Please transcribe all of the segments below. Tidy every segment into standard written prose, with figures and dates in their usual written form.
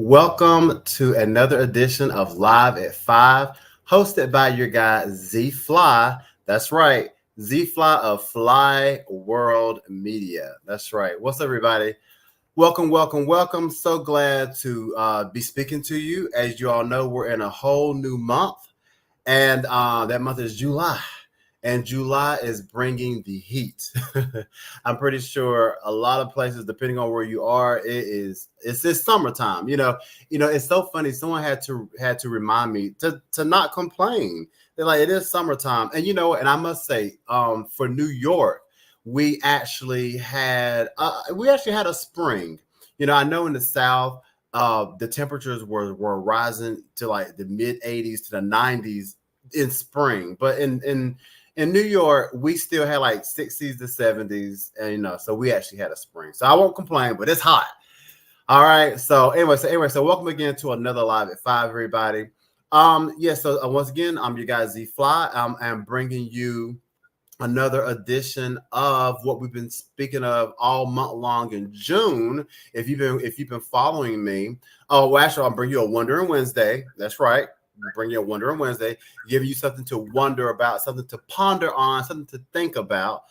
Welcome to another edition of Live at 5, hosted by your guy Z Fly. That's right, Z Fly of Fly World Media. That's right. What's up, everybody? Welcome, welcome, welcome. So glad to be speaking to you. As you all know, we're in a whole new month, and that month is July. And July is bringing the heat. I'm pretty sure a lot of places, depending on where you are, it's this summertime. It's so funny. Someone had to remind me to not complain. They're like, it is summertime, and and I must say, for New York, we actually had a spring. I know in the South, the temperatures were rising to like the mid 80s to the 90s in spring, but in New York, we still had like 60s to 70s, and so we actually had a spring. So I won't complain, but it's hot. All right. So welcome again to another Live at 5, everybody. Once again, I'm your guy Z Fly. I'm bringing you another edition of what we've been speaking of all month long in June. If you've been following me, actually, I'll bring you a Wondering Wednesday. That's right. Bring you a Wondering Wednesday, give you something to wonder about, something to ponder on, something to think about.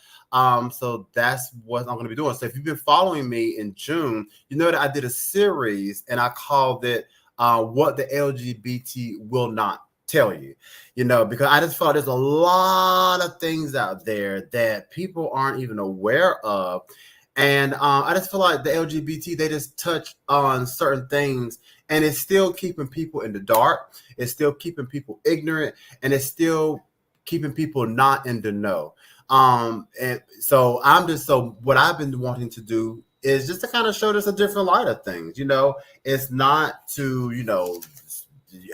So that's what I'm going to be doing. So if you've been following me in June, you know that I did a series and I called it What the LGBT Will Not Tell You. Because I just thought there's a lot of things out there that people aren't even aware of. And I just feel like the LGBT, they just touch on certain things, and it's still keeping people in the dark. It's still keeping people ignorant, and it's still keeping people not in the know. And so what I've been wanting to do is just to kind of show this a different light of things. It's not to,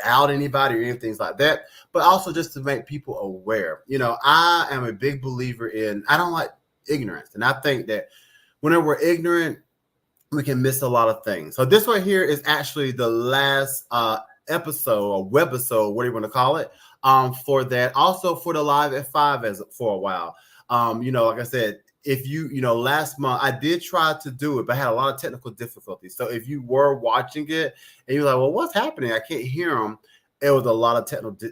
out anybody or anything like that, but also just to make people aware. I am a big believer I don't like ignorance. And I think that whenever we're ignorant, we can miss a lot of things. So this right here is actually the last episode or webisode, what do you want to call it, for that. Also for the Live at 5 for a while. Like I said, if last month I did try to do it, but I had a lot of technical difficulties. So if you were watching it and you're like, well, what's happening? I can't hear them. It was a lot of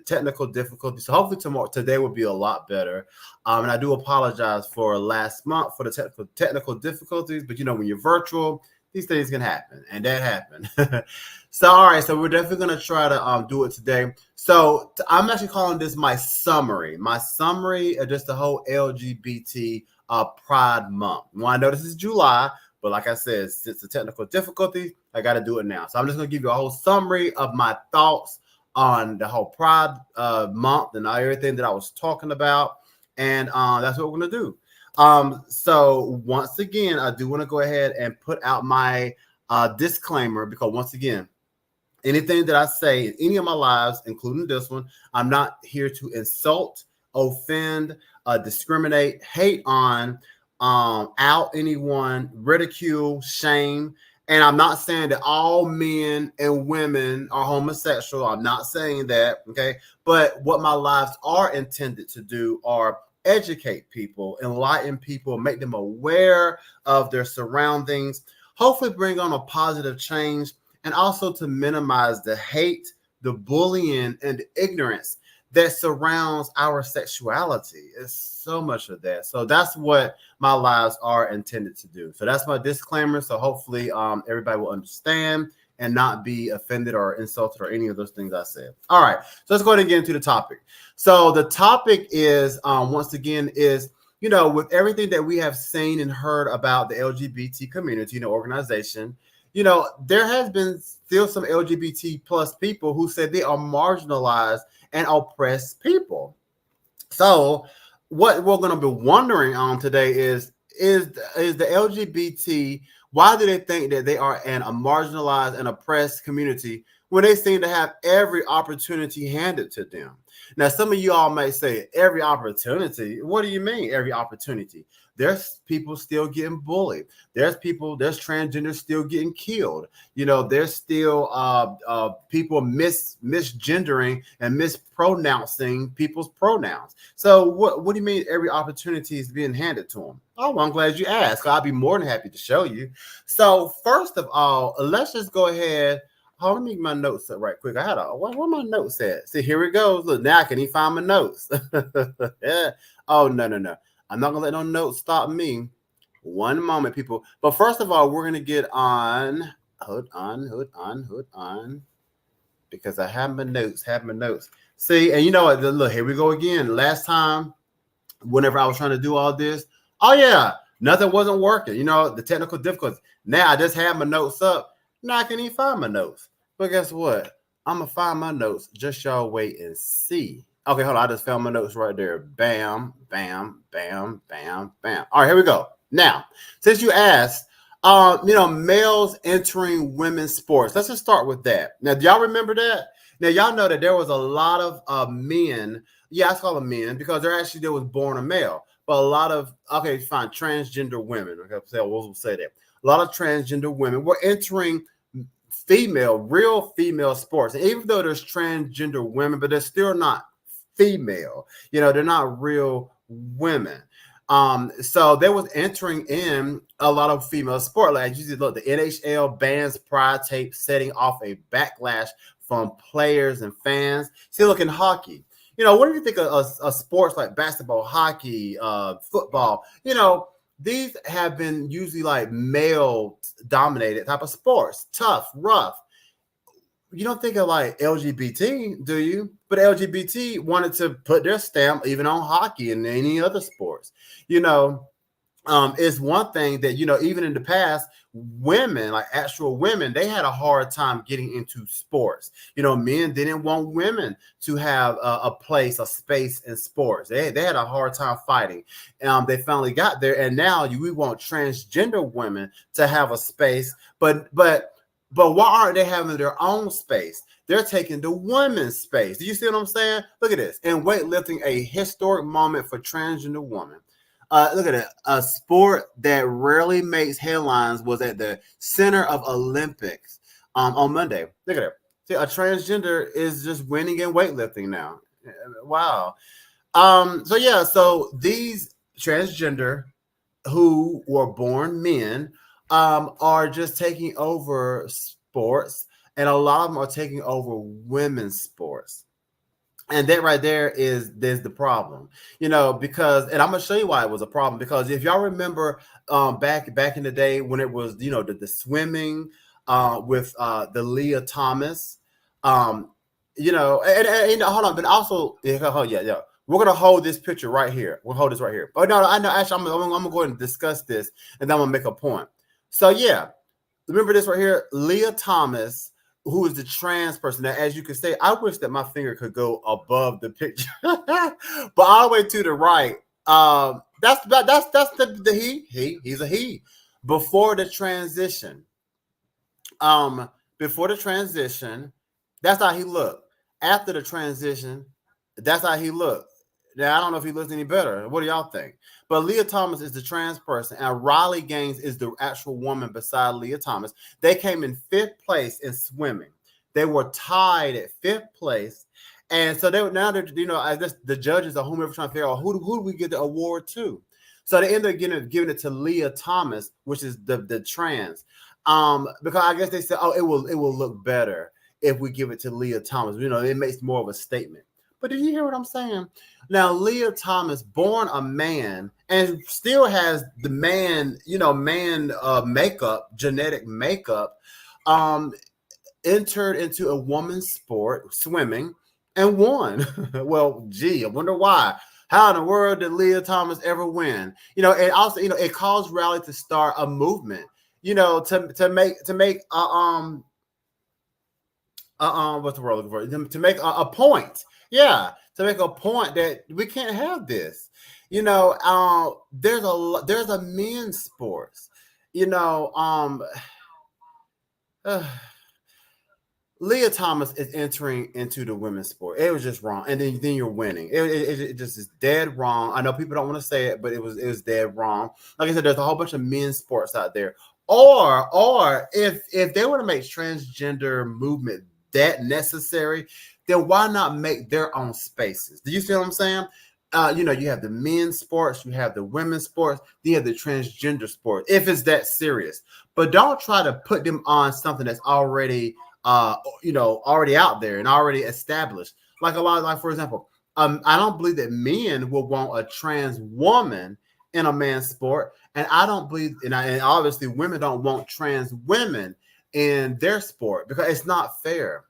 technical difficulties. So hopefully today will be a lot better. And I do apologize for last month for the technical difficulties. But when you're virtual, these things can happen, and that happened. So all right, so we're definitely gonna try to do it today. So I'm actually calling this my summary of just the whole LGBT Pride Month. Well, I know this is July, but like I said, since the technical difficulties, I got to do it now. So I'm just gonna give you a whole summary of my thoughts on the whole Pride Month and everything that I was talking about. And that's what we're going to do. So once again, I do want to go ahead and put out my disclaimer, because once again, anything that I say in any of my lives, including this one, I'm not here to insult, offend, discriminate, hate on, out anyone, ridicule, shame. And I'm not saying that all men and women are homosexual. I'm not saying that, okay? But what my lives are intended to do are educate people, enlighten people, make them aware of their surroundings, hopefully bring on a positive change, and also to minimize the hate, the bullying, and the ignorance that surrounds our sexuality. It's so much of that. So that's what my lives are intended to do. So that's my disclaimer. So hopefully everybody will understand and not be offended or insulted or any of those things I said. All right. So let's go ahead and get into the topic. So the topic is, once again, is, with everything that we have seen and heard about the LGBT community, organization, there has been still some LGBT plus people who said they are marginalized and oppressed people. So what we're going to be wondering on today is the LGBT, why do they think that they are a marginalized and oppressed community when they seem to have every opportunity handed to them? Now, some of you all may say, every opportunity? What do you mean, every opportunity? There's people still getting bullied. There's transgenders still getting killed. There's still people misgendering and mispronouncing people's pronouns. So what do you mean every opportunity is being handed to them? Oh, well, I'm glad you asked. I'll be more than happy to show you. So first of all, let's just go ahead Hold on, let me get my notes up right quick. I had where my notes at? See, here it goes. Look, now I can even find my notes. Yeah. Oh, no, no, no. I'm not gonna let no notes stop me. One moment, people. But first of all, we're gonna get on. Hold on, hold on, hold on. Because I have my notes, See, and you know what? Look, here we go again. Last time, whenever I was trying to do all this, oh yeah, nothing wasn't working. You know, the technical difficulties. Now I just have my notes up. Now I can even find my notes. But guess what? I'm gonna find my notes. Just y'all wait and see. Okay, hold on. I just found my notes right there. Bam, bam, bam, bam, bam. All right, here we go. Now, since you asked, males entering women's sports. Let's just start with that. Now, do y'all remember that? Now, y'all know that there was a lot of men. Yeah, I call them men because there was born a male, but a lot of fine, transgender women. Okay, we'll say that a lot of transgender women were entering real female sports. And even though there's transgender women, but they're still not female. You know, they're not real women. So they was entering in a lot of female sport. Like you see, look, the NHL bans pride tape, setting off a backlash from players and fans. See, look, in hockey, what do you think of sports like basketball, hockey, football? These have been usually like male dominated type of sports, tough, rough. You don't think of like LGBT, do you? But LGBT wanted to put their stamp even on hockey and any other sports. It's one thing that, even in the past, women, like actual women, they had a hard time getting into sports. Men didn't want women to have a place, a space in sports. They had a hard time fighting. They finally got there, and now we want transgender women to have a space, but why aren't they having their own space? They're taking the women's space. Do you see what I'm saying? Look at this. In weightlifting, a historic moment for transgender women. Look at it. A sport that rarely makes headlines was at the center of Olympics on Monday. Look at it. See, a transgender is just winning in weightlifting now. Wow. So these transgender who were born men are just taking over sports, and a lot of them are taking over women's sports. And that right there's the problem, because, and I'm gonna show you why it was a problem. Because if y'all remember, back in the day when it was, the swimming, with the Leah Thomas, and hold on, but also, yeah, we're gonna hold this picture right here. We'll hold this right here. Oh no, I know. Actually, I'm gonna go ahead and discuss this, and then I'm gonna make a point. So yeah, remember this right here, Leah Thomas, who is the trans person. Now, as you can say, I wish that my finger could go above the picture, but all the way to the right. That's the he's a he. Before the transition, that's how he looked. After the transition, that's how he looked. Now, I don't know if he looks any better. What do y'all think? But Leah Thomas is the trans person, and Riley Gaines is the actual woman beside Leah Thomas. They came in 5th place in swimming. They were tied at 5th place. And so I guess the judges or whomever trying to figure out who do we give the award to. So they ended up giving it to Leah Thomas, which is the trans. Because I guess they said, it will look better if we give it to Leah Thomas. It makes more of a statement. But did you hear what I'm saying? Now, Leah Thomas, born a man, and still has the man makeup, genetic makeup, entered into a woman's sport, swimming, and won. Well, gee, I wonder why. How in the world did Leah Thomas ever win? And also, it caused Riley to start a movement, to make what's the word looking for? To make a point. Yeah, to make a point that we can't have this. There's a men's sports. Leah Thomas is entering into the women's sport. It was just wrong, and then you're winning. It just is dead wrong. I know people don't want to say it, but it was dead wrong. Like I said, there's a whole bunch of men's sports out there. Or if they want to make transgender movement that necessary, then why not make their own spaces? Do you see what I'm saying? You have the men's sports, you have the women's sports, then you have the transgender sports, if it's that serious. But don't try to put them on something that's already already out there and already established. Like a lot, like for example, I don't believe that men will want a trans woman in a man's sport, and I don't believe, and obviously women don't want trans women in their sport because it's not fair.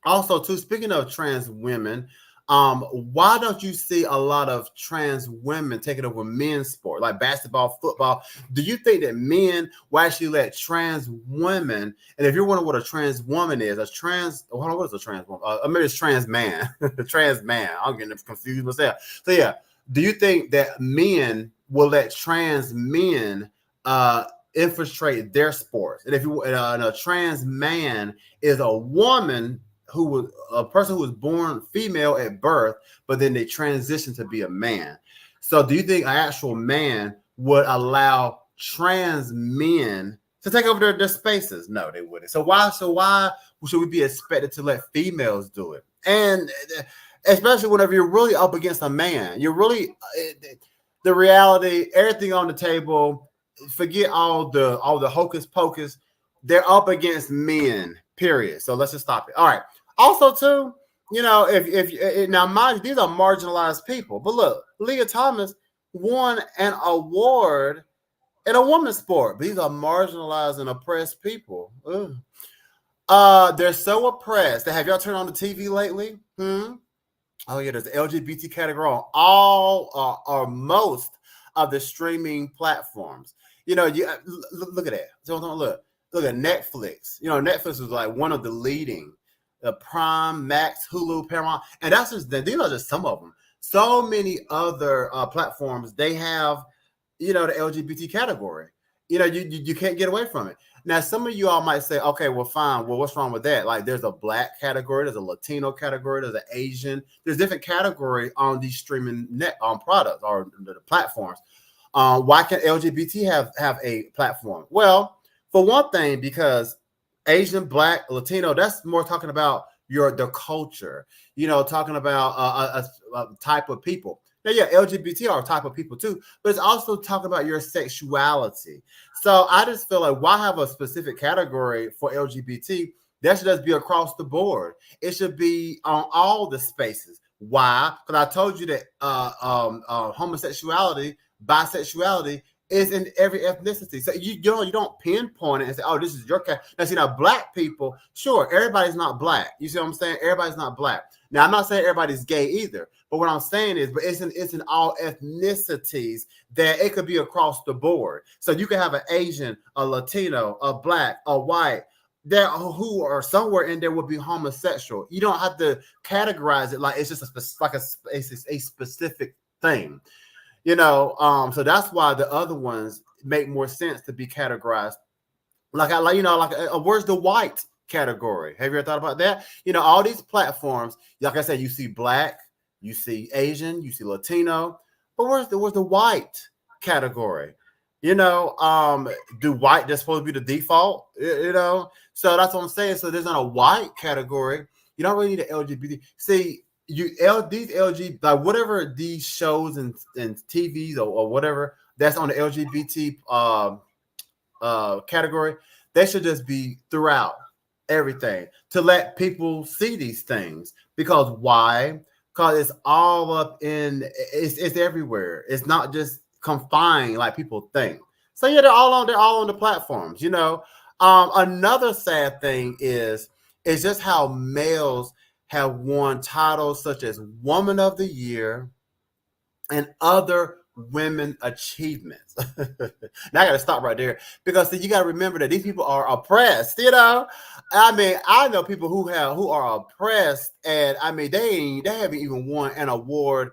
Also, too, speaking of trans women, why don't you see a lot of trans women taking over men's sport, like basketball, football? Do you think that men will actually let trans women? And if you're wondering what a trans woman is, hold on, what is a trans woman? Maybe it's trans man, trans man. I'm getting confused myself. So yeah, do you think that men will let trans men infiltrate their sports? And if and a trans man is a woman who was a person who was born female at birth, but then they transitioned to be a man. So do you think an actual man would allow trans men to take over their spaces? No, they wouldn't. So why should we be expected to let females do it? And especially whenever you're really up against a man, you're really the reality, everything on the table, forget all the hocus pocus. They're up against men, period. So let's just stop it. All right. Also, too, if now mind you, these are marginalized people. But look, Leah Thomas won an award in a women's sport. These are marginalized and oppressed people. They're so oppressed. Have y'all turned on the TV lately? Oh yeah, there's the LGBT category on all or most of the streaming platforms. Look at that. So look at Netflix. Netflix is like one of the leading. Prime, Max, Hulu, Paramount, and these are just some of them. So many other platforms, they have, the LGBT category. You can't get away from it. Now, some of you all might say, okay, well, fine. Well, what's wrong with that? Like, there's a Black category, there's a Latino category, there's an Asian. There's different category on these streaming products or the platforms. Why can't LGBT have a platform? Well, for one thing, because Asian, Black, Latino, that's more talking about the culture, talking about a type of people. Now, yeah, LGBT are a type of people too, but it's also talking about your sexuality. So I just feel like, why have a specific category for LGBT? That should just be across the board. It should be on all the spaces. Why? Because I told you that homosexuality, bisexuality is in every ethnicity. So you don't pinpoint it and say, oh, this is your cat. Now, see, now Black people, sure, everybody's not Black. You see what I'm saying? Everybody's not Black. Now, I'm not saying everybody's gay either. But what I'm saying is, but it's in all ethnicities that it could be across the board. So you can have an Asian, a Latino, a Black, a white, who are somewhere in there would be homosexual. You don't have to categorize it like it's just a specific thing. So that's why the other ones make more sense to be categorized. Where's the white category? Have you ever thought about that? All these platforms, like I said, you see Black, you see Asian, you see Latino, but where's the white category? Do white just supposed to be the default? So that's what I'm saying. So there's not a white category. You don't really need an LGBT. See, these LGBT, like whatever these shows and TVs or whatever that's on the LGBT category, they should just be throughout everything to let people see these things. Because why? Because it's all up it's everywhere. It's not just confined like people think. So yeah, they're all on the platforms. Another sad thing is just how males have won titles such as Woman of the Year and other women achievements. Now I got to stop right there because you got to remember that these people are oppressed. I know people who are oppressed, and they haven't even won an award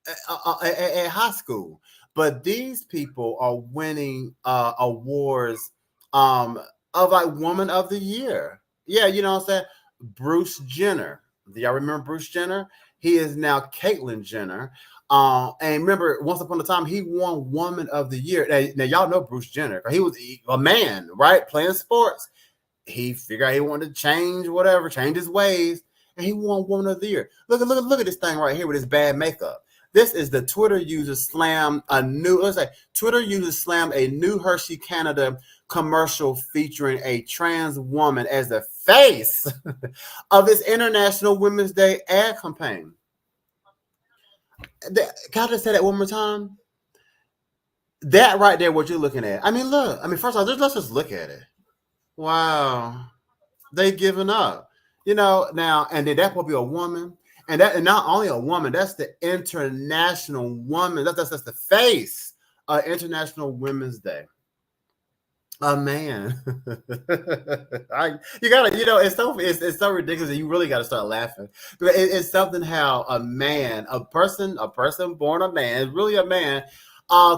at high school. But these people are winning awards of like Woman of the Year. Yeah, you know what I'm saying? Bruce Jenner. Do y'all remember Bruce Jenner? He is now Caitlyn Jenner. And remember, once upon a time, he won Woman of the Year. Now y'all know Bruce Jenner. He was a man, right? Playing sports. He figured out he wanted to change his ways, and he won Woman of the Year. Look at this thing right here with his bad makeup. This is the Twitter user slammed a new Hershey Canada commercial featuring a trans woman as the face of this International Women's Day ad campaign. Can I just say that one more time? That right there, what you're looking at. I mean, look. I mean, first of all, let's just look at it. Wow, they giving up. Now, and then that will be a woman, and not only a woman. That's the International Woman. That's the face of International Women's Day. A man. You gotta, it's so ridiculous that you really gotta start laughing. But it's something how a man, a person born a man, really a man,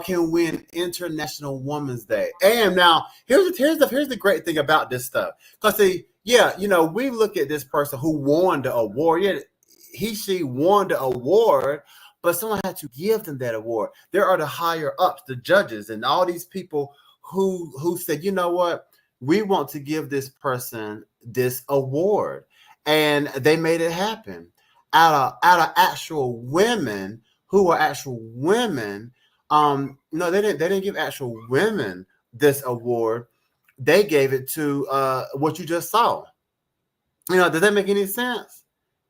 can win International Women's Day. And now here's the great thing about this stuff. Because see, yeah, we look at this person who won the award. Yeah, she won the award, but someone had to give them that award. There are the higher ups, the judges, and all these people who said, you know what, we want to give this person this award, and they made it happen out of actual women who are actual women. No, they didn't give actual women this award. They gave it to what you just saw. Does that make any sense?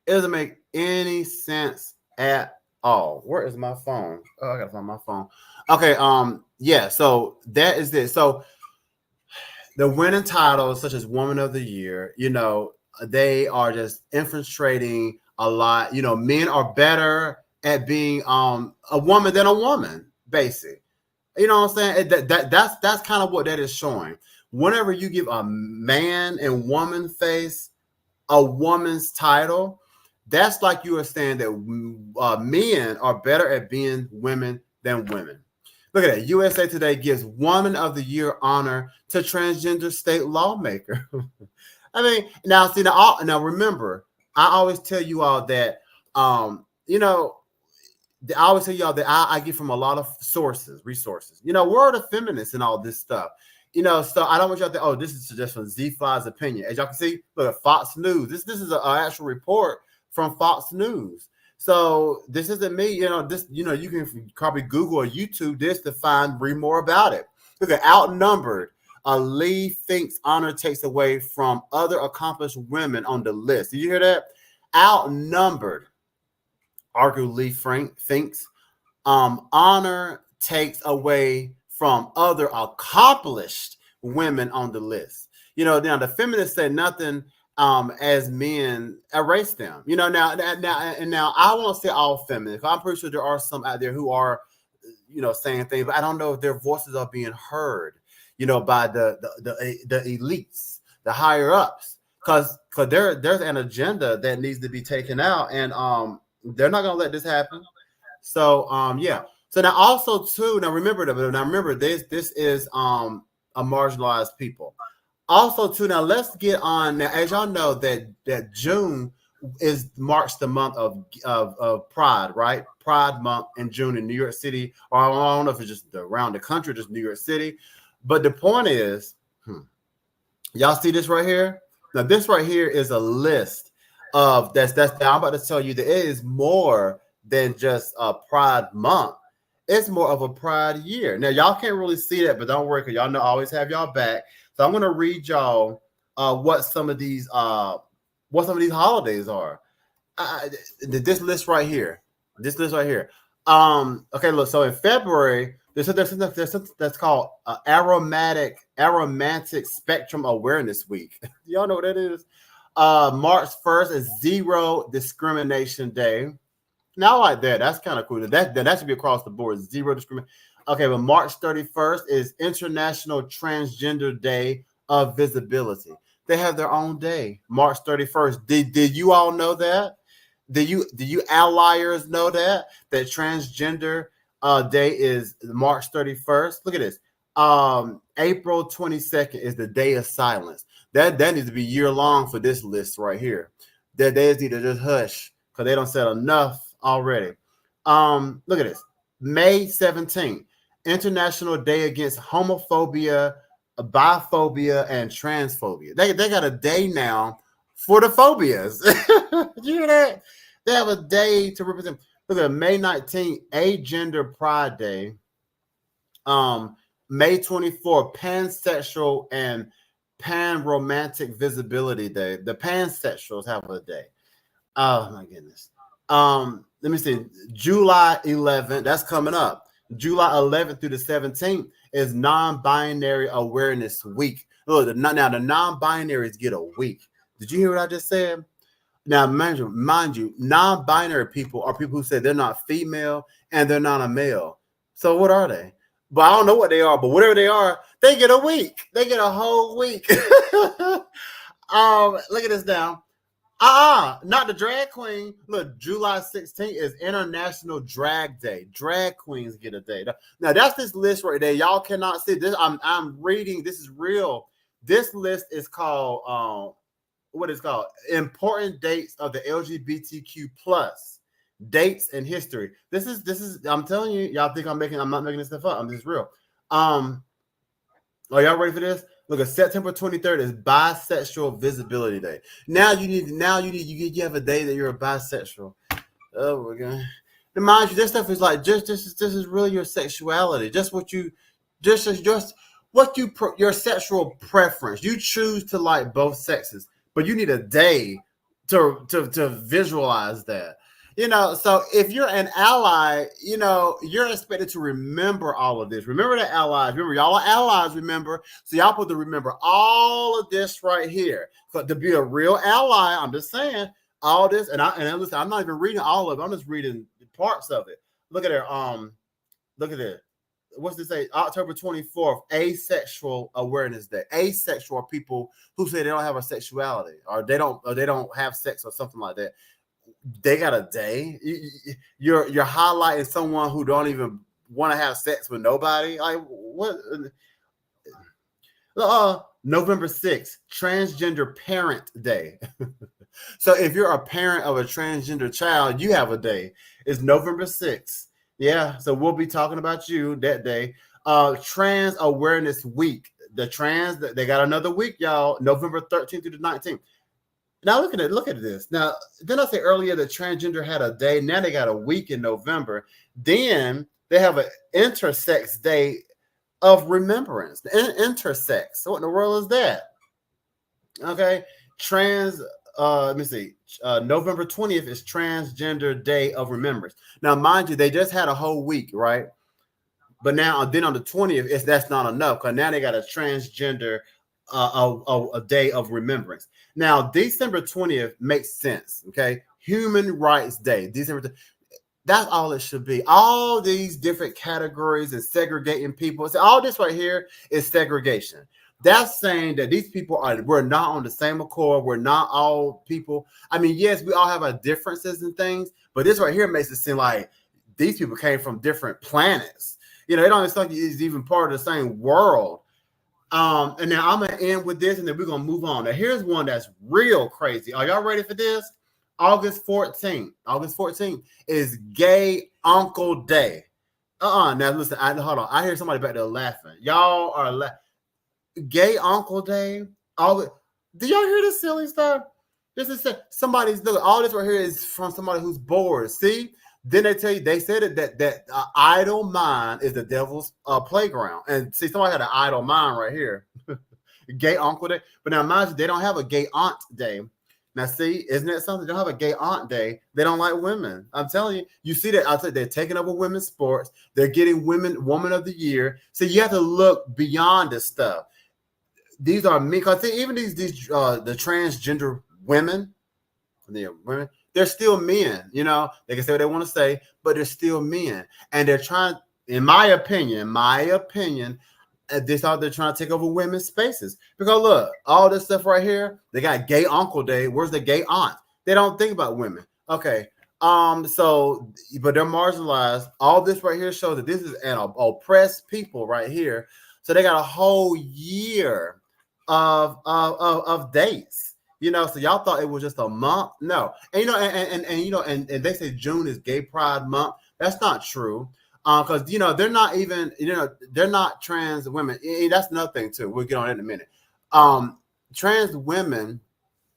It doesn't make any sense at all. Where is my phone? Oh, I gotta find my phone. Okay, yeah, so that is it. So the winning titles, such as Woman of the Year, they are just infiltrating a lot. Men are better at being a woman than a woman, basically. You know what I'm saying? That's kind of what that is showing. Whenever you give a man and woman face a woman's title, that's like you are saying that men are better at being women than women. Look at that. USA Today gives Woman of the Year honor to transgender state lawmaker. I mean, now remember, I always tell you all that, I always tell y'all that I get from a lot of resources. We're the feminists and all this stuff. So I don't want y'all to think, oh, this is just from Z-Fly's opinion. As y'all can see, look at Fox News. This is an actual report from Fox News. So this isn't me. You can probably Google or YouTube this to read more about it. Look at outnumbered. Lee thinks honor takes away from other accomplished women on the list. Did you hear that? Outnumbered. Arguably, Frank thinks honor takes away from other accomplished women on the list. Now the feminists say nothing as men erase them. Now I won't say all feminists. I'm pretty sure there are some out there who are, saying things, but I don't know if their voices are being heard, by the elites, the higher ups, because there's an agenda that needs to be taken out, and they're not gonna let this happen. So yeah. So now also too, remember this is a marginalized people. Also, too, now let's get on. Now, as y'all know, that June marks the month of Pride, right? Pride Month in June in New York City, or I don't know if it's just around the country, just New York City. But the point is, y'all see this right here? Now, this right here is a list of I'm about to tell you that it is more than just a Pride Month. It's more of a Pride year. Now, y'all can't really see that, but don't worry, because y'all know I always have y'all back. So I'm going to read y'all what some of these holidays are. This list right here. Okay, look. So in February, there's something that's called Aromantic Spectrum Awareness Week. Y'all know what that is? March 1st is Zero Discrimination Day. Now, I like that. That's kind of cool. That should be across the board. Zero discrimination. Okay, but March 31st is International Transgender Day of Visibility. They have their own day, March 31st. Did you all know that? Do you alliers know that Transgender Day is March 31st? Look at this. April 22nd is the Day of Silence. That needs to be year long for this list right here. That days need to just hush because they don't said enough already. Look at this. May 17th, International Day Against Homophobia, Biphobia, and Transphobia. They got a day now for the phobias. You hear that? They have a day to represent. Look at May 19th, Agender Pride Day. May 24th, Pansexual and Pan-Romantic Visibility Day. The pansexuals have a day. Oh my goodness. Let me see. July 11th, that's coming up. July 11th through the 17th is Non-Binary Awareness Week. Look, now the non-binaries get a week. Did you hear what I just said? Now, mind you, non-binary people are people who say they're not female and they're not a male. So what are they? But I don't know what they are, but whatever they are, they get a week. They get a whole week. Look at this now. Not the drag queen. Look, July 16th is International Drag Day. Drag queens get a day. Now that's this list right there. Y'all cannot see this. I'm reading. This is real. This list is called what is called important dates of the LGBTQ plus dates in history. This is I'm telling you, y'all think I'm not making this stuff up. I'm just real. Are y'all ready for this? Look, at September 23rd is Bisexual Visibility Day. Now you have a day that you're a bisexual. Oh my god. Now, mind you, this stuff is like this is really your sexuality. Your sexual preference. You choose to like both sexes, but you need a day to visualize that. So if you're an ally, you're expected to remember all of this. Remember the allies. Remember, y'all are allies, remember. So y'all supposed to remember all of this right here. So to be a real ally, I'm just saying all this, and listen, I'm not even reading all of it. I'm just reading parts of it. Look at it. Look at it. What's this say? October 24th, Asexual Awareness Day. Asexual are people who say they don't have a sexuality or they don't have sex or something like that. They got a day. You're highlighting someone who don't even want to have sex with nobody. Like what? November 6th, Transgender Parent Day. So if you're a parent of a transgender child, you have a day. It's November 6th. Yeah, so we'll be talking about you that day. Trans Awareness Week. They got another week, y'all. November 13th through the 19th. Now look at this. Now, didn't I say earlier that transgender had a day? Now they got a week in November. Then they have an intersex day of remembrance. Intersex. What in the world is that? Okay. Let me see. November 20th is Transgender Day of Remembrance. Now, mind you, they just had a whole week, right? But now, then on the 20th, that's not enough because now they got a transgender a day of remembrance. Now, December 20th makes sense. Okay, Human Rights Day, December. That's all it should be. All these different categories and segregating people. So all this right here is segregation. That's saying that these people we're not on the same accord. We're not all people. I mean, yes, we all have our differences and things, but this right here makes it seem like these people came from different planets. They don't expect it's even part of the same world. And now I'm gonna end with this, and then we're gonna move on. Now, here's one that's real crazy. Are y'all ready for this? August 14th. August 14th is Gay Uncle Day. Now listen, hold on. I hear somebody back there laughing. Y'all are laughing. Gay Uncle Day. Do y'all hear this silly stuff? This is all this right here is from somebody who's bored. See? Then they said that idle mind is the devil's playground. And see, somebody had an idle mind right here. Gay Uncle Day. But now mind you, they don't have a Gay Aunt Day. Now see, isn't that something? They don't have a Gay Aunt Day. They don't like women. I'm telling you, you see that. I'll tell you, they're taking over women's sports. They're getting Woman of the Year. So you have to look beyond this stuff. These are me, because even the transgender women, they're still men. They can say what they want to say, but they're still men, and they're trying. In my opinion, they're trying to take over women's spaces. Because look, all this stuff right here, they got Gay Uncle Day. Where's the Gay Aunt? They don't think about women. Okay, but they're marginalized. All this right here shows that this is an oppressed people right here. So they got a whole year of dates, so y'all thought it was just a month. No. And they say June is Gay Pride Month. That's not true. Because they're not even, they're not trans women. That's another thing too. We'll get on it in a minute. Trans women,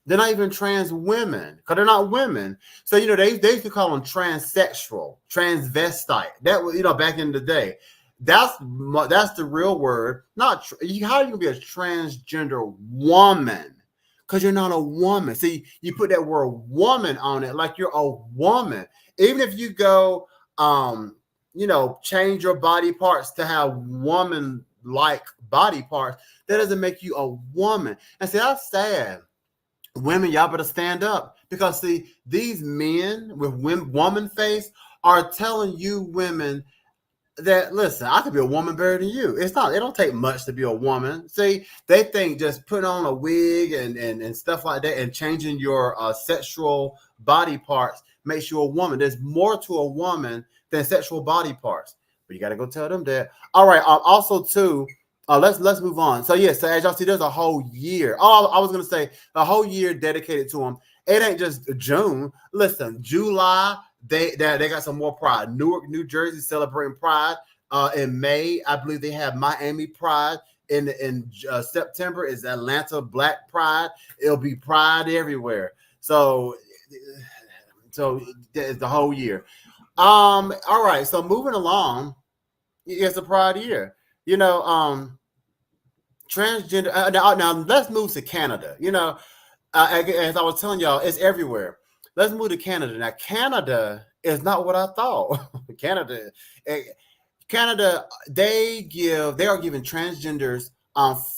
they're not even trans women because they're not women. So they used to call them transsexual, transvestite. That was back in the day. That's the real word. Not how you can be a transgender woman because you're not a woman. See, you put that word woman on it like you're a woman. Even if you go, change your body parts to have woman like body parts, that doesn't make you a woman. And see, that's sad. Women, y'all better stand up because see, these men with woman face are telling you women that listen, I could be a woman better than you. It's not. It don't take much to be a woman. See, they think just putting on a wig and stuff like that and changing your sexual body parts makes you a woman. There's more to a woman than sexual body parts. But you got to go tell them that. All right. Also, too. Let's move on. So yes, so as y'all see, there's a whole year. Oh, I was gonna say a whole year dedicated to them. It ain't just June. Listen, July they got some more Pride. Newark, New Jersey celebrating Pride. In May, I believe they have Miami Pride. In September is Atlanta Black Pride. It'll be Pride everywhere. So it's the whole year. All right. So moving along, it's a Pride year. Transgender. Now let's move to Canada. As I was telling y'all, it's everywhere. Let's move to Canada. Now, Canada is not what I thought. Canada, they are giving transgenders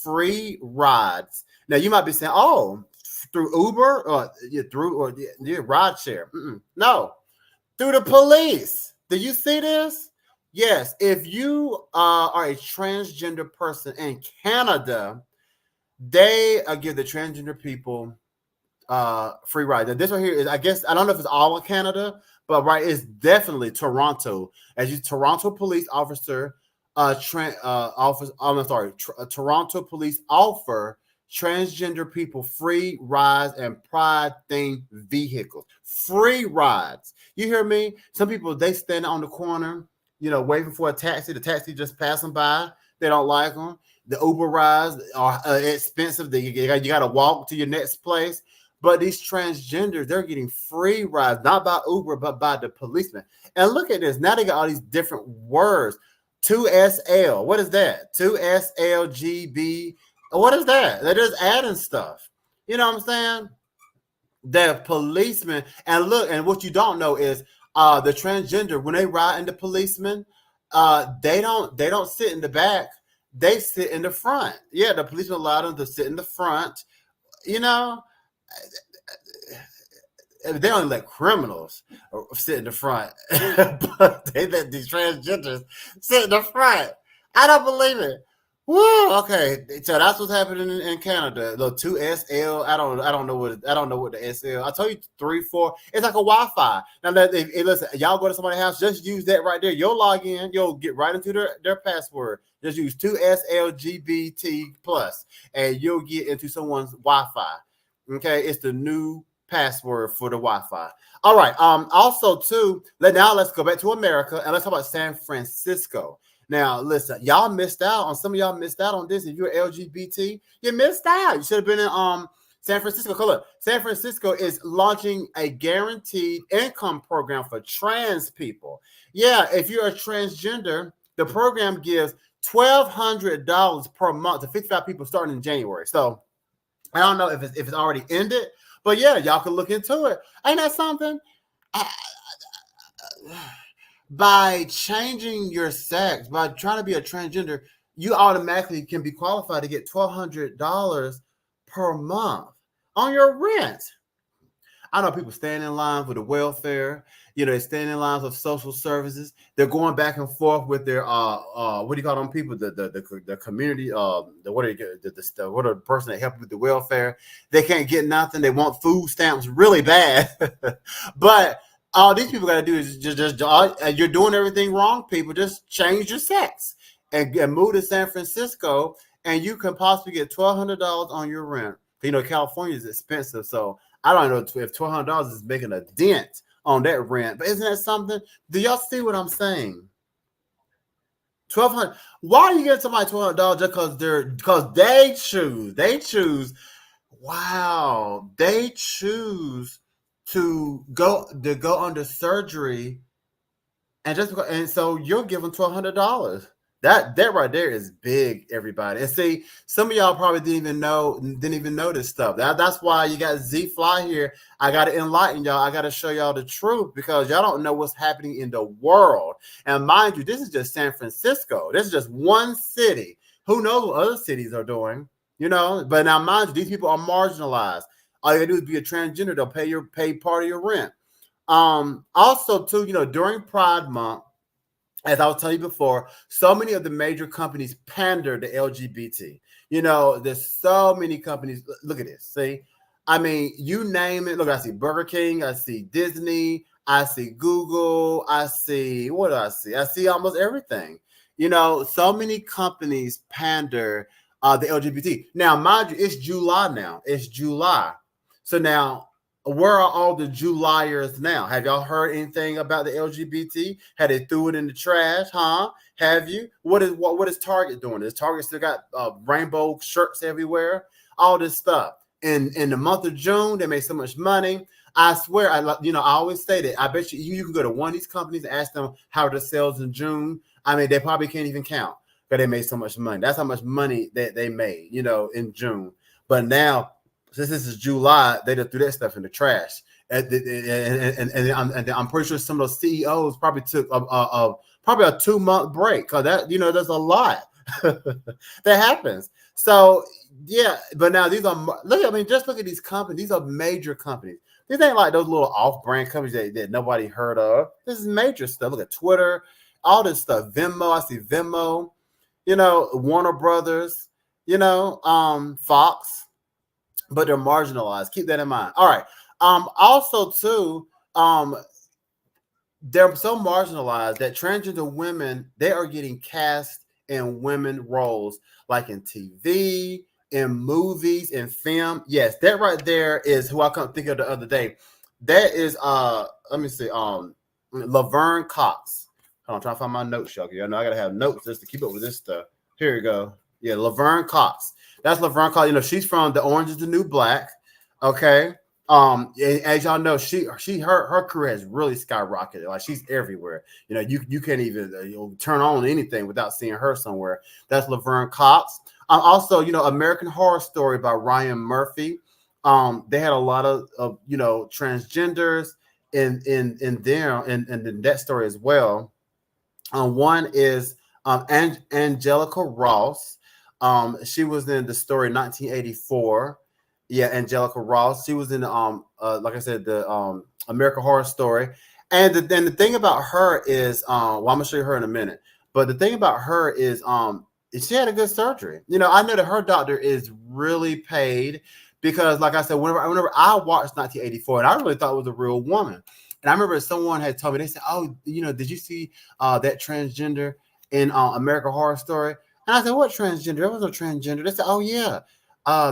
free rides. Now, you might be saying, "Oh, through Uber or ride share?" No, through the police. Do you see this? Yes. If you are a transgender person in Canada, they give the transgender people free ride. Now, this one here is, I guess, I don't know if it's all of Canada, but it's definitely Toronto. As you Toronto police officer, Toronto police offer transgender people free rides and Pride themed vehicles. Free rides. You hear me? Some people, they stand on the corner, waiting for a taxi. The taxi just passing by. They don't like them. The Uber rides are expensive. You got to walk to your next place. But these transgenders, they're getting free rides, not by Uber, but by the policeman. And look at this. Now they got all these different words. 2SL. What is that? 2SLGB. What is that? They're just adding stuff. You know what I'm saying? The policeman. And look, and what you don't know is the transgender, when they ride in the policeman, they don't sit in the back. They sit in the front. Yeah, the policeman allowed them to sit in the front. They only let criminals sit in the front, but they let these transgenders sit in the front. I don't believe it. Woo! Okay, so that's what's happening in Canada. The 2SL. I don't know what the SL. I told you 3, 4. It's like a Wi-Fi. Now that listen, y'all go to somebody's house, just use that right there. You'll log in. You'll get right into their password. Just use 2SLGBT plus, and you'll get into someone's Wi-Fi. Okay, it's the new password for the Wi-Fi. All right. Also, too, let's go back to America and let's talk about San Francisco. Now, listen, some of y'all missed out on this. If you're LGBT, you missed out. You should have been in San Francisco. Look, San Francisco is launching a guaranteed income program for trans people. Yeah, if you're a transgender, the program gives $1,200 per month to 55 people starting in January. So I don't know if it's already ended, but yeah, y'all can look into it. Ain't that something? By changing your sex, by trying to be a transgender, you automatically can be qualified to get $1,200 per month on your rent. I know people standing in line for the welfare. They're standing in lines of social services. They're going back and forth with their what do you call them people? The community the person that helped with the welfare. They can't get nothing. They want food stamps really bad, but all these people got to do is just you're doing everything wrong. People, just change your sex and move to San Francisco, and you can possibly get $1,200 on your rent. California is expensive, so I don't know if $1,200 is making a dent on that rent. But isn't that something? Do y'all see what I'm saying? $1,200. Why are you getting somebody $1,200 just because they choose? Wow, they choose to go under surgery, and so you're giving $1,200. That right there is big, everybody. And see, some of y'all probably didn't even know this stuff. That's why you got Z Fly here. I gotta enlighten y'all. I gotta show y'all the truth because y'all don't know what's happening in the world. And mind you, this is just San Francisco. This is just one city. Who knows what other cities are doing? But now mind you, these people are marginalized. All you gotta do is be a transgender, they'll pay part of your rent. Also, too, during Pride Month, as I was telling you before, so many of the major companies pander to LGBT. There's so many companies. Look at this. See, I mean, you name it. Look, I see Burger King, I see Disney, I see Google, I see what do I see? I see almost everything. So many companies pander the LGBT. Now, mind you, it's July now. It's July. So now where are all the Juliers now? Have y'all heard anything about the LGBT? Had they threw it in the trash? Huh? Have you? What is Target doing? Is Target still got rainbow shirts everywhere? All this stuff. In the month of June, they made so much money. I swear, I always say that. I bet you can go to one of these companies and ask them how are the sales in June. I mean, they probably can't even count because they made so much money. That's how much money that they made, in June. But now, since this is July, they just threw that stuff in the trash. And I'm pretty sure some of those CEOs probably took probably a 2-month break because there's a lot that happens. So yeah, but now these are just look at these companies. These are major companies. These ain't like those little off-brand companies that nobody heard of. This is major stuff. Look at Twitter, all this stuff. Venmo, I see Venmo. Warner Brothers. Fox. But they're marginalized. Keep that in mind. All right. Also, too, they're so marginalized that transgender women, they are getting cast in women roles, like in TV, in movies, in film. Yes, that right there is who I couldn't think of the other day. That is let me see, Laverne Cox. Hold on, I'm trying to find my notes, Shelby. I know I gotta have notes just to keep up with this stuff. Here you go. Yeah, Laverne Cox. That's Laverne Cox. She's from The Orange is the New Black. Okay. As y'all know, her career has really skyrocketed. Like she's everywhere. You can't even turn on anything without seeing her somewhere. That's Laverne Cox. Also, American Horror Story by Ryan Murphy. They had a lot of transgenders in that story as well. One is Angelica Ross. She was in the story 1984. Yeah, Angelica Ross. She was in like I said, the American Horror Story. And the thing about her is, I'm gonna show you her in a minute. But the thing about her is, she had a good surgery. I know that her doctor is really paid because, like I said, whenever I watched 1984, and I really thought it was a real woman. And I remember someone had told me, they said, "Oh, did you see that transgender in American Horror Story?" And I said, "What transgender? There was no transgender." They said, "Oh yeah,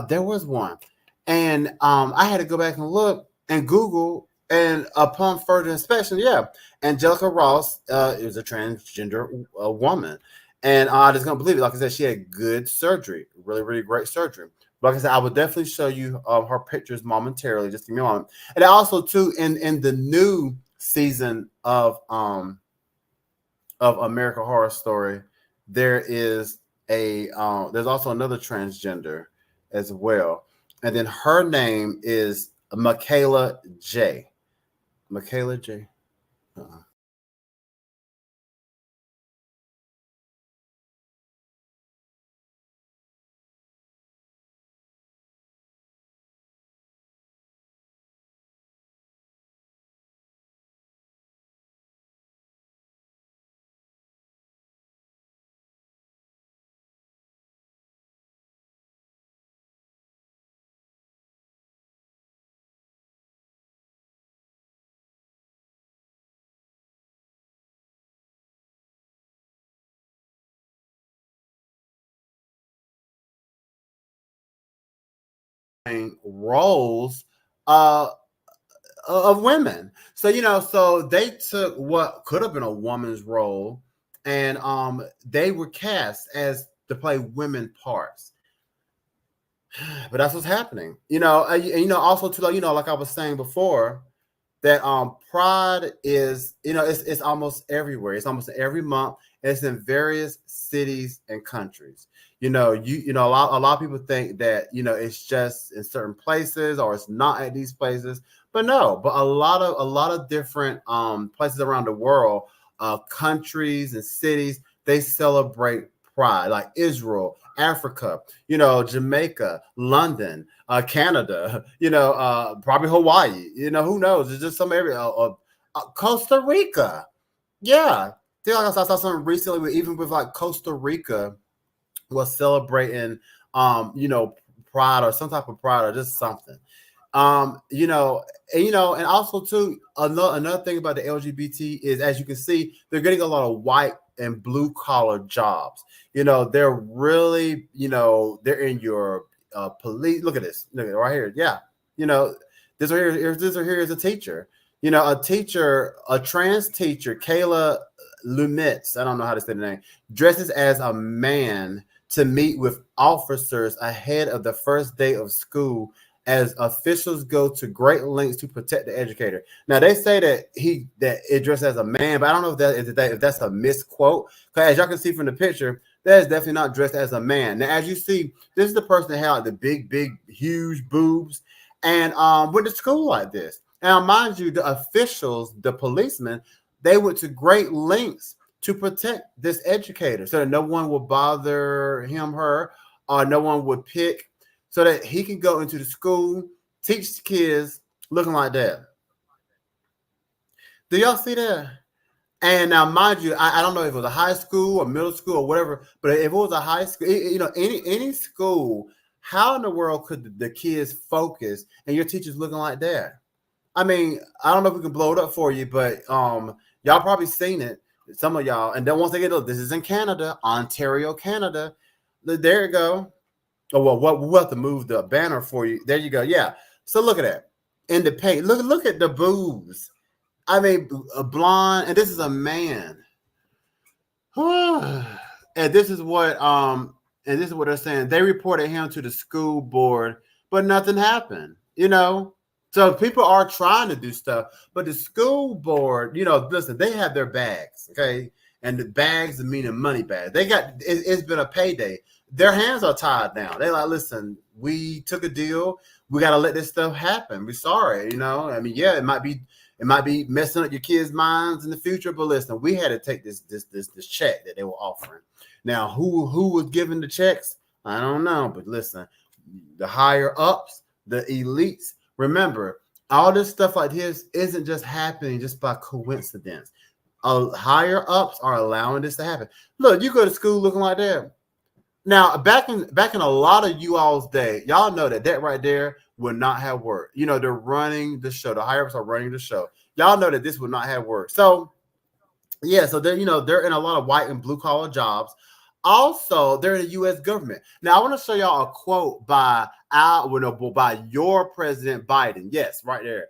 there was one." And I had to go back and look and Google, and upon further inspection, yeah, Angelica Ross is a transgender woman. And I just don't believe it. Like I said, she had good surgery, really, really great surgery. Like I said, I will definitely show you her pictures momentarily. Just give me a moment. And also, too, in the new season of American Horror Story, there is there's also another transgender as well. And then her name is Michaela J. Michaela J. Uh-uh. Roles uh, of women. So so they took what could have been a woman's role, and they were cast as to play women parts. But that's what's happening. Also to like I was saying before, that pride is it's almost everywhere. It's almost every month. It's in various cities and countries. A lot of people think that it's just in certain places or it's not at these places, but no. But a lot of different places around the world, countries and cities, they celebrate pride, like Israel, Africa, Jamaica, London, Canada, probably Hawaii, who knows? It's just some area, Costa Rica. Yeah. I saw something recently even with like Costa Rica was celebrating, pride or some type of pride or just something. And also too, another thing about the LGBT is, as you can see, they're getting a lot of white and blue collar jobs. They're really, they're in your police. Look at this, look at it right here. Yeah, you know, this right here is a teacher. A trans teacher, Kayla Lumitz, I don't know how to say the name, dresses as a man to meet with officers ahead of the first day of school as officials go to great lengths to protect the educator. Now they say that it dressed as a man, but I don't know if that's a misquote. Because as y'all can see from the picture, that is definitely not dressed as a man. Now, as you see, this is the person that had like the big, huge boobs and went to school like this. Now, mind you, the officials, the policemen, they went to great lengths to protect this educator so that no one would bother him, her, or no one would pick, so that he can go into the school, teach kids looking like that. Do y'all see that? And now, mind you, I don't know if it was a high school or middle school or whatever, but if it was a high school, any school, how in the world could the kids focus and your teacher's looking like that? I mean, I don't know if we can blow it up for you, but y'all probably seen it, some of y'all. And then once they get it, this is in Canada, Ontario, Canada. There you go. Oh well, we'll have to move the banner for you. There you go. Yeah. So look at that. In the paint, look at the boobs. I mean, a blonde, and this is a man. And this is what they're saying. They reported him to the school board, but nothing happened. So people are trying to do stuff, but the school board, listen, they have their bags, okay? And the bags meaning money bags. It's been a payday. Their hands are tied now. They're like, listen, we took a deal. We got to let this stuff happen. We're sorry, I mean, yeah, it might be messing up your kids' minds in the future, but listen, we had to take this check that they were offering. Now, who was giving the checks? I don't know, but listen, the higher ups, the elites. Remember, all this stuff like this isn't just happening just by coincidence. Higher ups are allowing this to happen. Look, you go to school looking like that. Now, back in a lot of you all's day, y'all know that right there will not have work. They're running the show. The higher ups are running the show. Y'all know that this would not have work. So, yeah, so they're in a lot of white and blue collar jobs. Also, they're in the U.S. government. Now, I want to show y'all a quote by your President Biden. Yes, right there.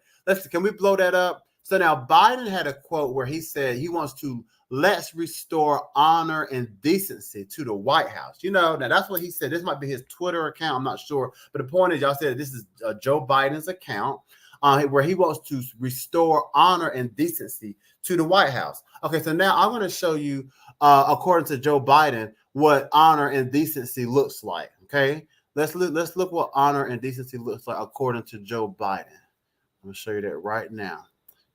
Can we blow that up? So now Biden had a quote where he said he wants to let's restore honor and decency to the White House. Now that's what he said. This might be his Twitter account. I'm not sure. But the point is, y'all said this is Joe Biden's account where he wants to restore honor and decency to the White House. Okay, so now I'm going to show you, according to Joe Biden, what honor and decency looks like. Okay, let's look what honor and decency looks like according to Joe Biden. I'm going to show you that right now.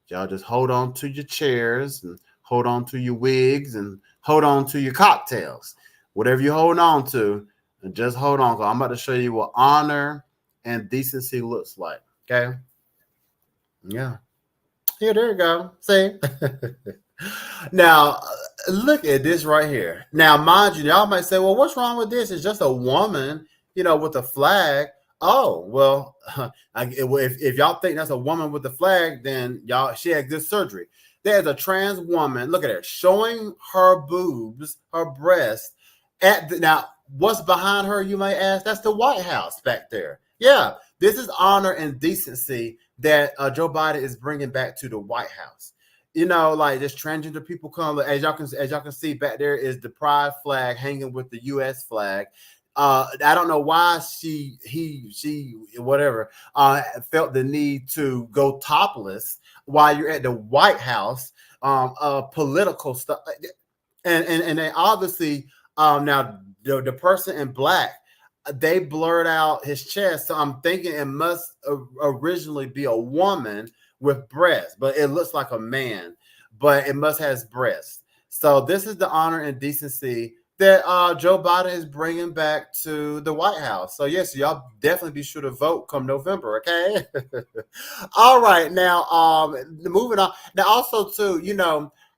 Y'all just hold on to your chairs and hold on to your wigs and hold on to your cocktails. Whatever you hold on to, and just hold on. I'm about to show you what honor and decency looks like. Okay? Yeah. Here, there you go. See? Now, look at this right here. Now, mind you, y'all might say, well, what's wrong with this? It's just a woman, with a flag. Oh, well, if y'all think that's a woman with a flag, then she had good surgery. There's a trans woman, look at her, showing her boobs, her breasts. Now, what's behind her, you may ask? That's the White House back there. Yeah, this is honor and decency that Joe Biden is bringing back to the White House. Like this transgender people come. As y'all can see back there is the pride flag hanging with the U.S. flag. I don't know why she whatever felt the need to go topless while you're at the White House. Political stuff. and they obviously now the person in black, they blurred out his chest, so I'm thinking it must originally be a woman with breasts, but it looks like a man, but it must has breasts. So this is the honor and decency that Joe Biden is bringing back to the White House. So yes, y'all definitely be sure to vote come November, okay? All right, now moving on. Now also too,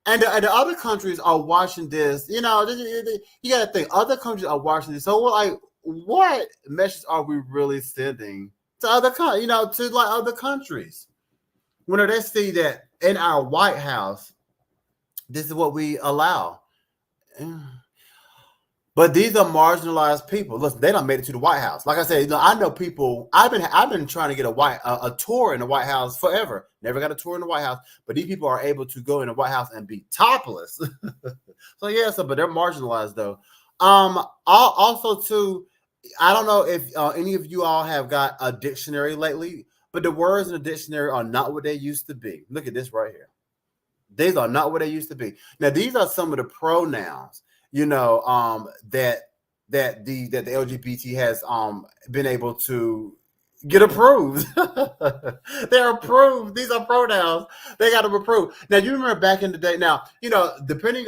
and the other countries are watching this. You got to think other countries are watching this. So we're like, what message are we really sending to to like other countries? When they see that in our White House, this is what we allow. But these are marginalized people. Listen, they don't made it to the White House. Like I said, I know people. I've been trying to get a tour in the White House forever. Never got a tour in the White House. But these people are able to go in the White House and be topless. So yeah, but they're marginalized though. Also too, I don't know if any of you all have got a dictionary lately, but the words in the dictionary are not what they used to be. Look at this right here. These are not what they used to be. Now these are some of the pronouns. That the LGBT has been able to get approved. They're approved. These are pronouns. They got to approve. Now you remember back in the day. Now depending.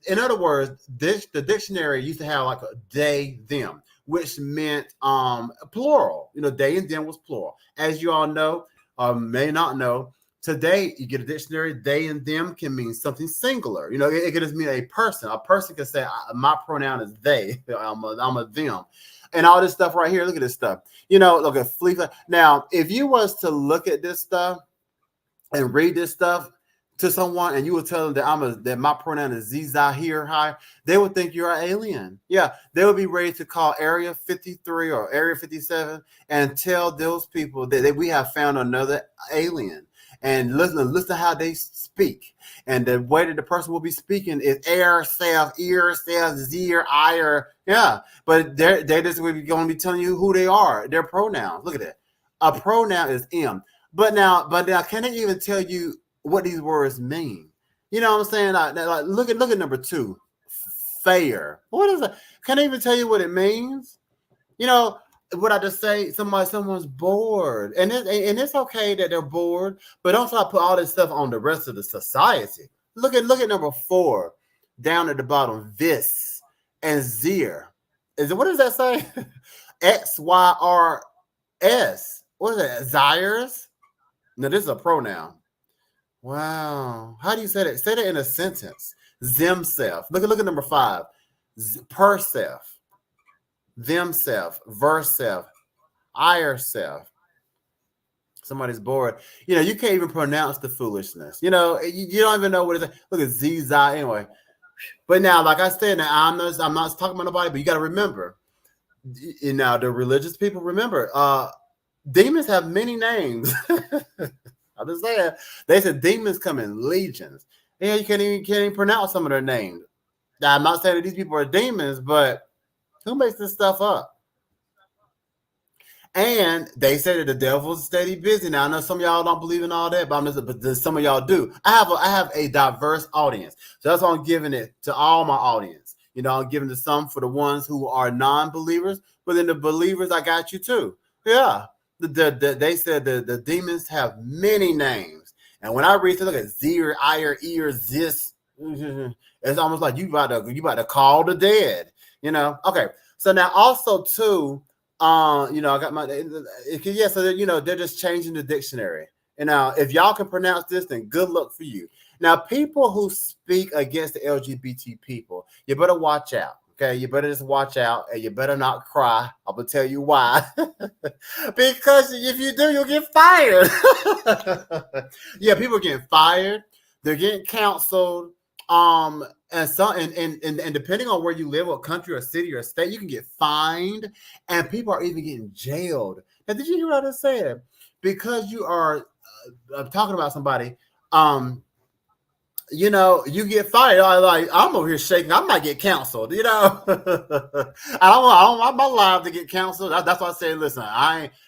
In other words, the dictionary used to have like a they them, which meant plural. They and them was plural. As you all know, or may not know. Today, you get a dictionary, they and them can mean something singular. It can just mean a person. A person can say, my pronoun is they. I'm a them. And all this stuff right here, look at this stuff. Look at flea. Now, if you was to look at this stuff and read this stuff to someone and you would tell them that my pronoun is Zahir High, they would think you're an alien. Yeah, they would be ready to call Area 53 or Area 57 and tell those people that we have found another alien. And listen to how they speak. And the way that the person will be speaking is air, self, ear, self, zir, ire. Yeah. But they're just going to be telling you who they are, their pronouns. Look at that. A pronoun is M. But now, can they even tell you what these words mean? You know what I'm saying? Like look at number 2. Fair. What is that? Can they even tell you what it means? What I just say, someone's bored, and it's okay that they're bored, but don't try to put all this stuff on the rest of the society. Look at number 4, down at the bottom. This and zir. What does that say? XYRS. What is that? Zires? No, this is a pronoun. Wow. How do you say that? Say that in a sentence. Zemself. Look at number 5. Perself. Themself, verself, ireself. Somebody's bored. You can't even pronounce the foolishness. You don't even know what it is. Look at Ziza anyway. But now, like I said, now I'm not talking about nobody, but you got to remember. Now the religious people remember. Demons have many names. I'm just saying. They said demons come in legions. Yeah, you can't even pronounce some of their names. Now I'm not saying that these people are demons, but who makes this stuff up? And they say that the devil's steady busy. Now I know some of y'all don't believe in all that, but some of y'all do. I have a diverse audience, so that's why I'm giving it to all my audience. I'm giving it some for the ones who are non-believers, but then the believers, I got you too. Yeah, they said the demons have many names, and when I read, look at zir, ire, ear, zis. It's almost like you about to call the dead. Okay. So now also too, I got my so they're just changing the dictionary. And now if y'all can pronounce this, then good luck for you. Now, people who speak against the LGBT people, you better watch out. Okay, you better just watch out, and you better not cry. I'm gonna tell you why. Because if you do, you'll get fired. Yeah, people are getting fired. They're getting counseled. And depending on where you live, what country or city or state, you can get fined, and people are even getting jailed. Now, did you hear what I just said? Because you are talking about somebody, you get fired. I'm over here shaking. I might get canceled. I don't want my life to get canceled. That's why I say, listen,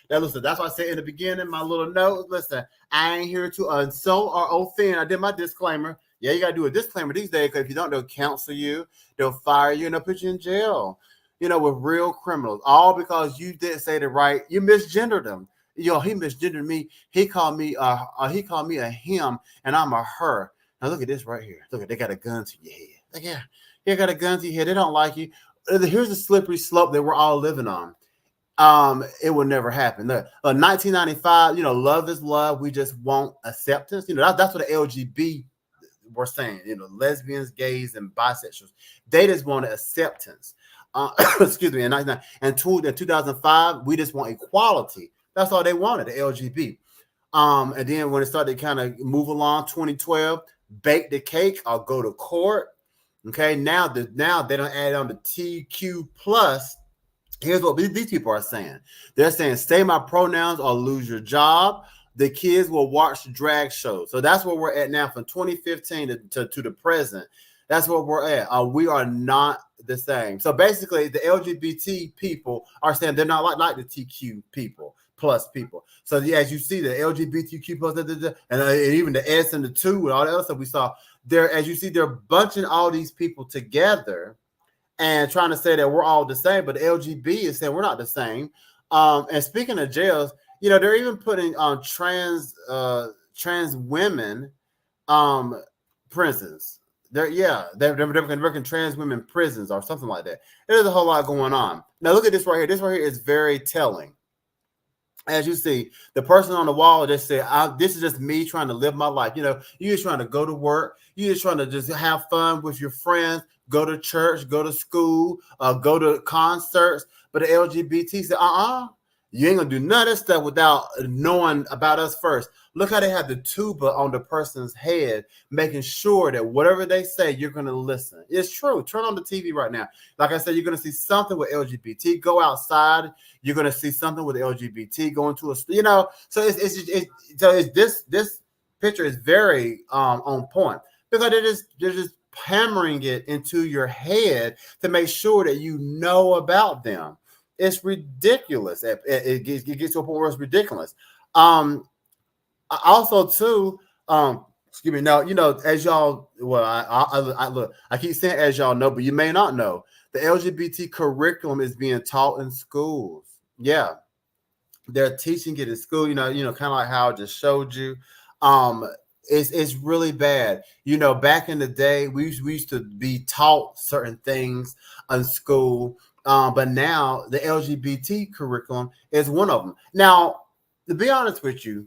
that's why I said in the beginning, my little note, listen, I ain't here to insult or offend. I did my disclaimer. Yeah, you got to do a disclaimer these days, because if you don't, they'll cancel you, they'll fire you, and they'll put you in jail. With real criminals, all because you didn't say the right. You misgendered them. He misgendered me. He called me a him, and I'm a her. Now look at this right here. Look at, they got a gun to your head. Like, yeah, they got a gun to your head. They don't like you. Here's the slippery slope that we're all living on. It will never happen. 1995, love is love. We just want acceptance. That's what the LGB were saying. Lesbians, gays, and bisexuals. They just wanted acceptance. Excuse me. In 2005, we just want equality. That's all they wanted, the LGB. And then when it started to kind of move along, 2012, bake the cake or go to court. Okay, now they don't add on the TQ plus. Here's what these people are saying. They're saying, say my pronouns or lose your job. The kids will watch drag shows. So that's where we're at now, from 2015 to the present. That's where we're at. We are not the same. So basically, the LGBT people are saying they're not like the TQ people, plus people. So yeah, as you see, the LGBTQ plus, and even the S and the 2 and all the other stuff we saw there, as you see, they're bunching all these people together and trying to say that we're all the same, but the LGB is saying we're not the same. And speaking of jails, they're even putting on trans women prisons. They're working trans women prisons or something like that. There's a whole lot going on. Now look at this right here. This right here is very telling. As you see, the person on the wall just said, this is just me trying to live my life. You're just trying to go to work. You're just trying to just have fun with your friends, go to church, go to school, go to concerts. But the LGBT said, you ain't going to do none of this stuff without knowing about us first. Look how they have the tuba on the person's head, making sure that whatever they say, you're going to listen. It's true. Turn on the TV right now. Like I said, you're going to see something with LGBT. Go outside. You're going to see something with LGBT going to So this picture is very on point, because they're just hammering it into your head to make sure that you know about them. It's ridiculous. It gets to a point where it's ridiculous. Also, too, excuse me. Now, as y'all, well, I look, I keep saying as y'all know, but you may not know, the LGBT curriculum is being taught in schools. Yeah, they're teaching it in school. Kind of like how I just showed you. It's really bad. Back in the day, we used to be taught certain things in school, but now the LGBT curriculum is one of them. Now, to be honest with you,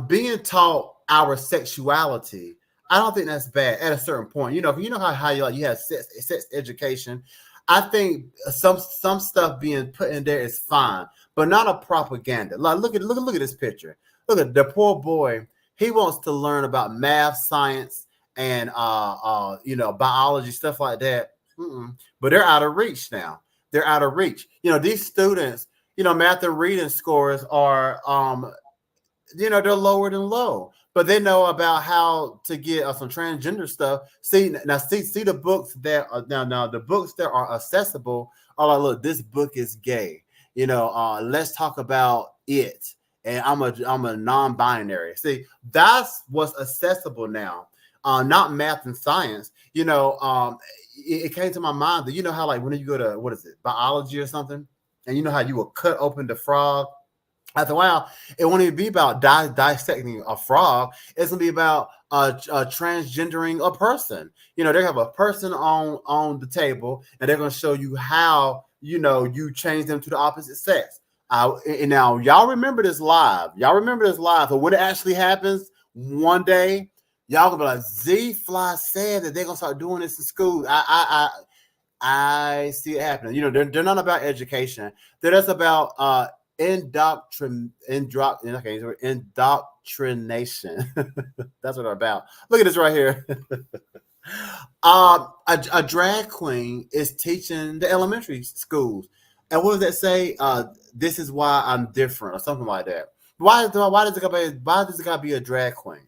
being taught our sexuality, I don't think that's bad at a certain point. If how you have sex education, I think some stuff being put in there is fine, but not a propaganda. Like look at this picture. Look at the poor boy. He wants to learn about math, science, and biology, stuff like that. But they're out of reach now. They're out of reach. These students, math and reading scores are they're lower than low, but they know about how to get some transgender stuff. See the books that are now the books that are accessible are like, look, this book is gay. Let's talk about it. And I'm a non-binary. See, that's what's accessible now. Not math and science. It came to my mind that how, like, when you go to, what is it, biology or something, and how you will cut open the frog. After a while, it won't even be about dissecting a frog. It's gonna be about transgendering a person. They have a person on the table, and they're gonna show you how you change them to the opposite sex. And now y'all remember this live. But when it actually happens one day, y'all gonna be like, Z Fly said that they're gonna start doing this in school. I see it happening. They're not about education. They're just about indoctrination. That's what they're about. Look at this right here. A drag queen is teaching the elementary schools, and what does that say? This is why I'm different, or something like that. Why does it gotta be a drag queen?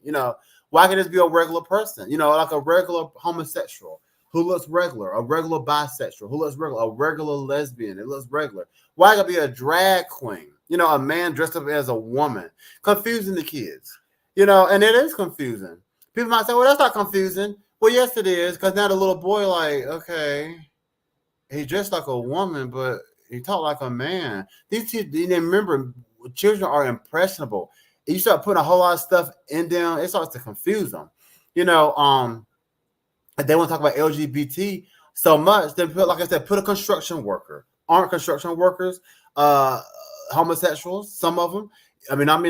Why can't this be a regular person? Like a regular homosexual who looks regular, a regular bisexual who looks regular, a regular lesbian it looks regular. Why gotta be a drag queen? A man dressed up as a woman, confusing the kids. And it is confusing. People might say, well, that's not confusing. Well, yes, it is, because now the little boy, like, okay, he dressed like a woman, but he talked like a man. These two, remember, children are impressionable. You start putting a whole lot of stuff in them, it starts to confuse them. You know, they want to talk about LGBT so much. Then, like I said, put a construction worker. Aren't construction workers homosexuals? Some of them. I'm not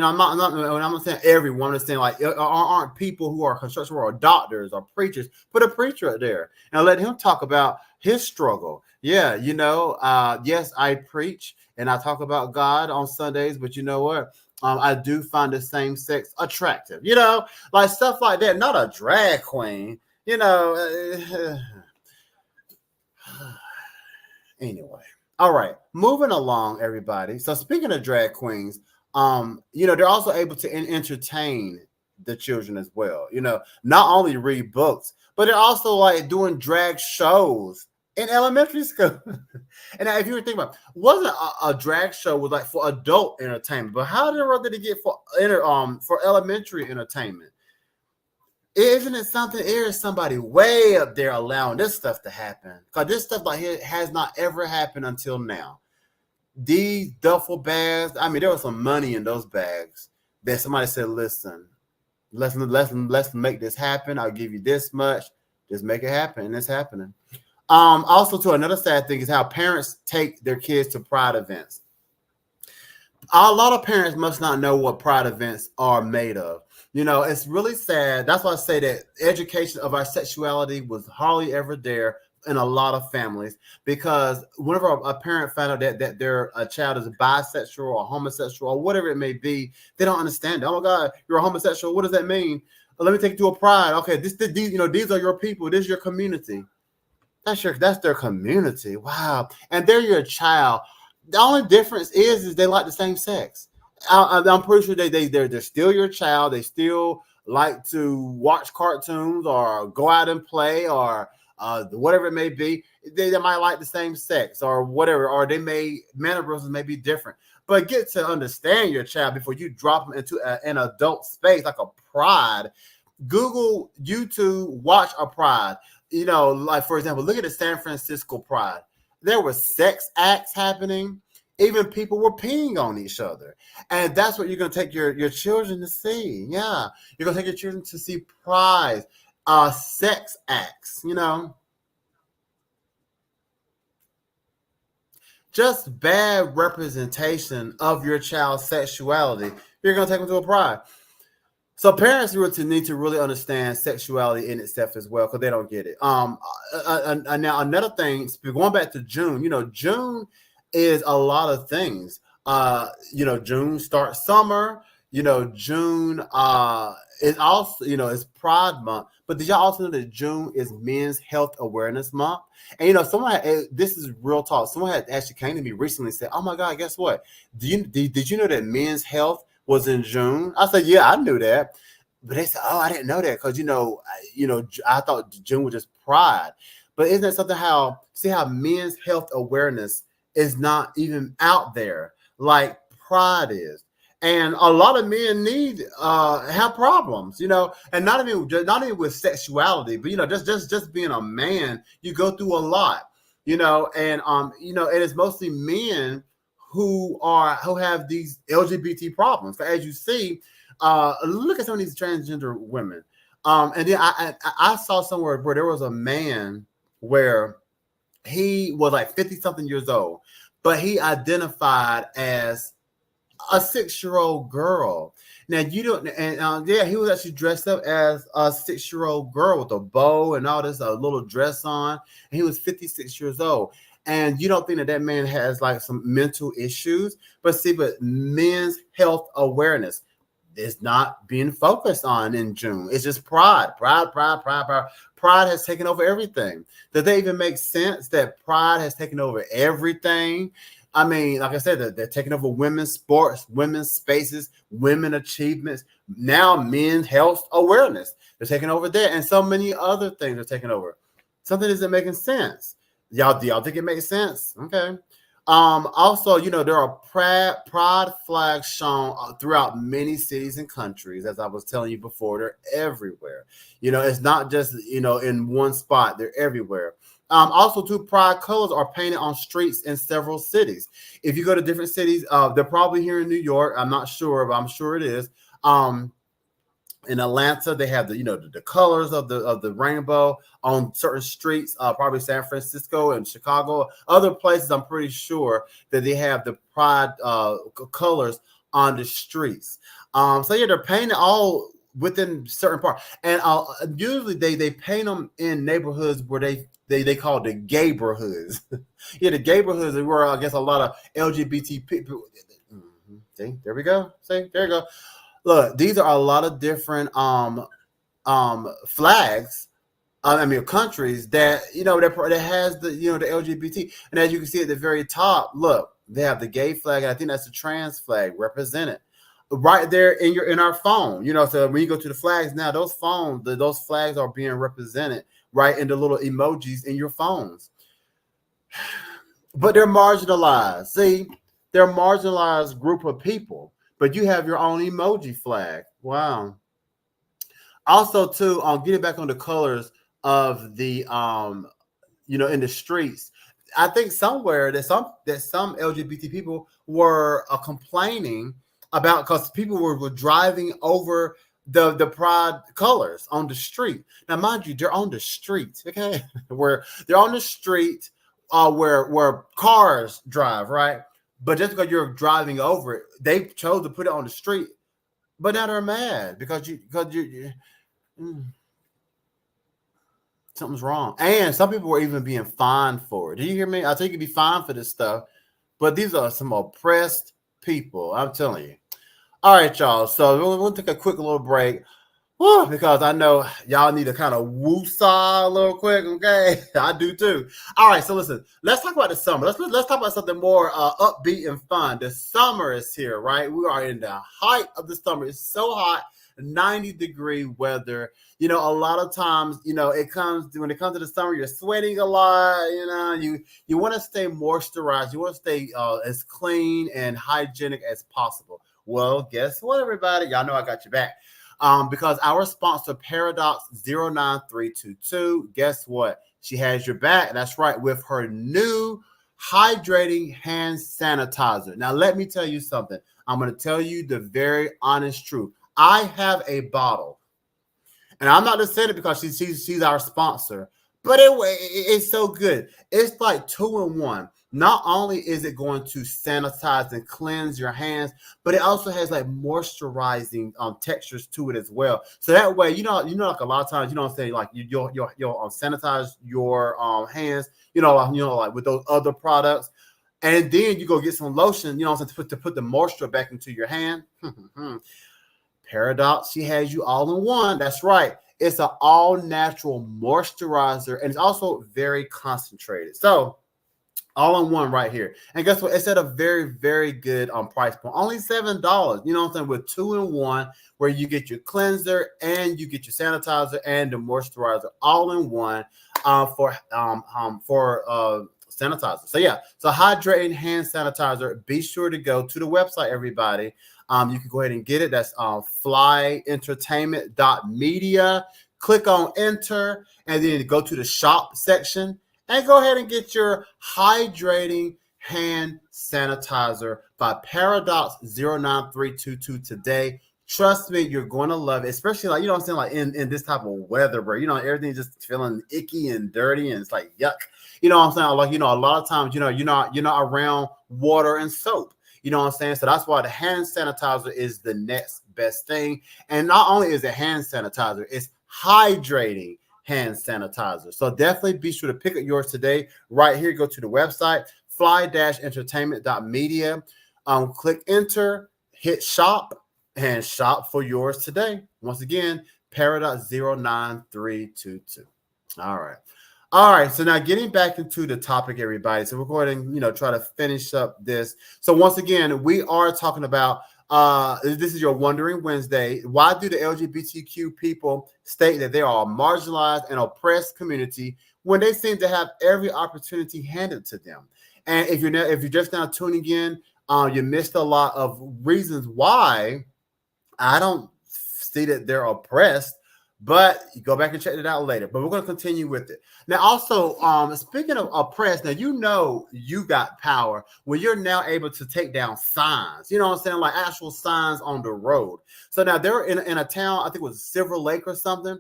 saying everyone. I'm saying like aren't people who are construction workers or doctors or preachers. Put a preacher up there and let him talk about his struggle. Yeah, yes, I preach and I talk about God on Sundays, but you know what? I do find the same sex attractive. Like stuff like that. Not a drag queen. Anyway. All right, moving along, everybody. So speaking of drag queens, they're also able to entertain the children as well. Not only read books, but they're also like doing drag shows in elementary school. And if you were thinking about, wasn't a drag show was like for adult entertainment, but how did they get for elementary entertainment? Isn't it something? There's somebody way up there allowing this stuff to happen, because this stuff like here has not ever happened until now. These duffel bags, there was some money in those bags that somebody said, listen, let's make this happen. I'll give you this much. Just make it happen. And it's happening. Also, to another sad thing is how parents take their kids to pride events. A lot of parents must not know what pride events are made of. It's really sad. That's why I say that education of our sexuality was hardly ever there in a lot of families, because whenever a parent found out that their child is bisexual or homosexual or whatever it may be, they don't understand it. Oh my God, you're a homosexual. What does that mean? Let me take you to a pride. Okay, these are your people. This is your community. That's their community. Wow, and they're your child. The only difference is they like the same sex. I'm pretty sure they're still your child. They still like to watch cartoons or go out and play or whatever it may be. They might like the same sex or whatever, or mannerisms may be different. But get to understand your child before you drop them into an adult space like a pride. Google, YouTube, watch a pride. Like for example, look at the San Francisco Pride. There were sex acts happening. Even people were peeing on each other. And that's what you're going to take your children to see. Yeah. You're going to take your children to see pride, sex acts, Just bad representation of your child's sexuality. You're going to take them to a pride. So parents need to really understand sexuality in itself as well, because they don't get it. Now another thing, going back to June, June is a lot of things. June starts summer. June is also, it's Pride Month. But did y'all also know that June is Men's Health Awareness Month? And this is real talk. Someone had actually came to me recently and said, "Oh my God, guess what? Did you know that men's health was in June?" I said, "Yeah, I knew that." But they said, "Oh, I didn't know that, because I thought June was just Pride." But isn't it something how men's health awareness is not even out there like pride is? And a lot of men have problems, and not even with sexuality, but just being a man, you go through a lot, and it is mostly men who have these LGBT problems. So as you see, look at some of these transgender women. And then I saw somewhere where there was a man where he was like 50 something years old, but he identified as a 6-year-old girl. Now you don't, and he was actually dressed up as a 6-year-old girl with a bow and all this, a little dress on, and he was 56 years old. And you don't think that man has like some mental issues, but men's health awareness is not being focused on in June. It's just pride. Pride has taken over everything. Does that even make sense that pride has taken over everything? Like I said, they're taking over women's sports, women's spaces, women achievements. Now men's health awareness. They're taking over there. And so many other things are taking over. Something isn't making sense. Do y'all think it makes sense? Okay. Also, there are pride flags shown throughout many cities and countries. As I was telling you before, they're everywhere. It's not just in one spot; they're everywhere. Also, too, pride colors are painted on streets in several cities. If you go to different cities, they're probably here in New York. I'm not sure, but I'm sure it is. In Atlanta, they have the colors of the rainbow on certain streets. Probably San Francisco and Chicago, other places. I'm pretty sure that they have the pride colors on the streets. So yeah, they're painted all within certain parts, and usually they paint them in neighborhoods where they call the gayborhoods. Yeah, the gayborhoods are where I guess a lot of LGBT people. See, there we go. See, there you go. Look, these are a lot of different flags. I mean, countries that that has the LGBT, and as you can see at the very top, look, they have the gay flag, and I think that's the trans flag represented right there in our phone. So when you go to the flags now, those flags are being represented right in the little emojis in your phones. But they're marginalized. See, they're a marginalized group of people. But you have your own emoji flag. Wow. Also, too, getting back on the colors of the in the streets. I think somewhere that some LGBT people were complaining about, because people were driving over the pride colors on the street. Now, mind you, they're on the street, okay? Where they're on the street, where cars drive, right? But just because you're driving over it, they chose to put it on the street. But now they're mad because something's wrong. And some people were even being fined for it. Do you hear me? I think you'd be fined for this stuff. But these are some oppressed people. I'm telling you. All right, y'all. So we'll take a quick little break. Because I know y'all need to kind of woo-saw a little quick, okay? I do too. All right, so listen, let's talk about the summer. Let's talk about something more upbeat and fun. The summer is here, right? We are in the height of the summer. It's so hot, 90-degree weather. A lot of times, when it comes to the summer, you're sweating a lot. You want to stay moisturized. You want to stay as clean and hygienic as possible. Well, guess what, everybody? Y'all know I got your back. Because our sponsor, Paradox 09322, guess what? She has your back. That's right, with her new hydrating hand sanitizer. Now, let me tell you something. I'm going to tell you the very honest truth. I have a bottle, and I'm not just saying it because she's our sponsor, but it's so good. It's like 2-in-1. Not only is it going to sanitize and cleanse your hands, but it also has like moisturizing textures to it as well. So that way, like a lot of times, what I'm saying, like you'll sanitize your hands, like with those other products, and then you go get some lotion, what I'm saying, to put the moisture back into your hand. Paradox, she has you all in one. That's right. It's an all natural moisturizer, and it's also very concentrated. So all in one right here. And guess what? It's at a very, very good price point. Only $7. You know what I'm saying? With 2-in-1, where you get your cleanser and you get your sanitizer and the moisturizer all in one for sanitizer. So yeah, so hydrating hand sanitizer. Be sure to go to the website, everybody. You can go ahead and get it. That's flyentertainment.media. Click on enter and then go to the shop section. And go ahead and get your hydrating hand sanitizer by Paradox 09322 today. Trust me, you're going to love it, especially like, what I'm saying, like in this type of weather where, everything's just feeling icky and dirty and it's like yuck. What I'm saying? Like, a lot of times, you're not around water and soap. You know what I'm saying? So that's why the hand sanitizer is the next best thing. And not only is it hand sanitizer, it's hydrating hand sanitizer. So definitely be sure to pick up yours today. Right here, go to the website, fly-entertainment.media. Click enter, hit shop, and shop for yours today. Once again, Paradox 09322. All right. So now getting back into the topic, everybody. So we're going to, try to finish up this. So once again, we are talking about this is your Wondering Wednesday. Why do the LGBTQ people state that they are a marginalized and oppressed community when they seem to have every opportunity handed to them? And if you're just now tuning in, you missed a lot of reasons why I don't see that they're oppressed, but you go back and check it out later. But we're going to continue with it. Now, also, speaking of oppressed, now you got power when you're now able to take down signs. You know what I'm saying? Like actual signs on the road. So now they're in a town, I think it was Silver Lake or something.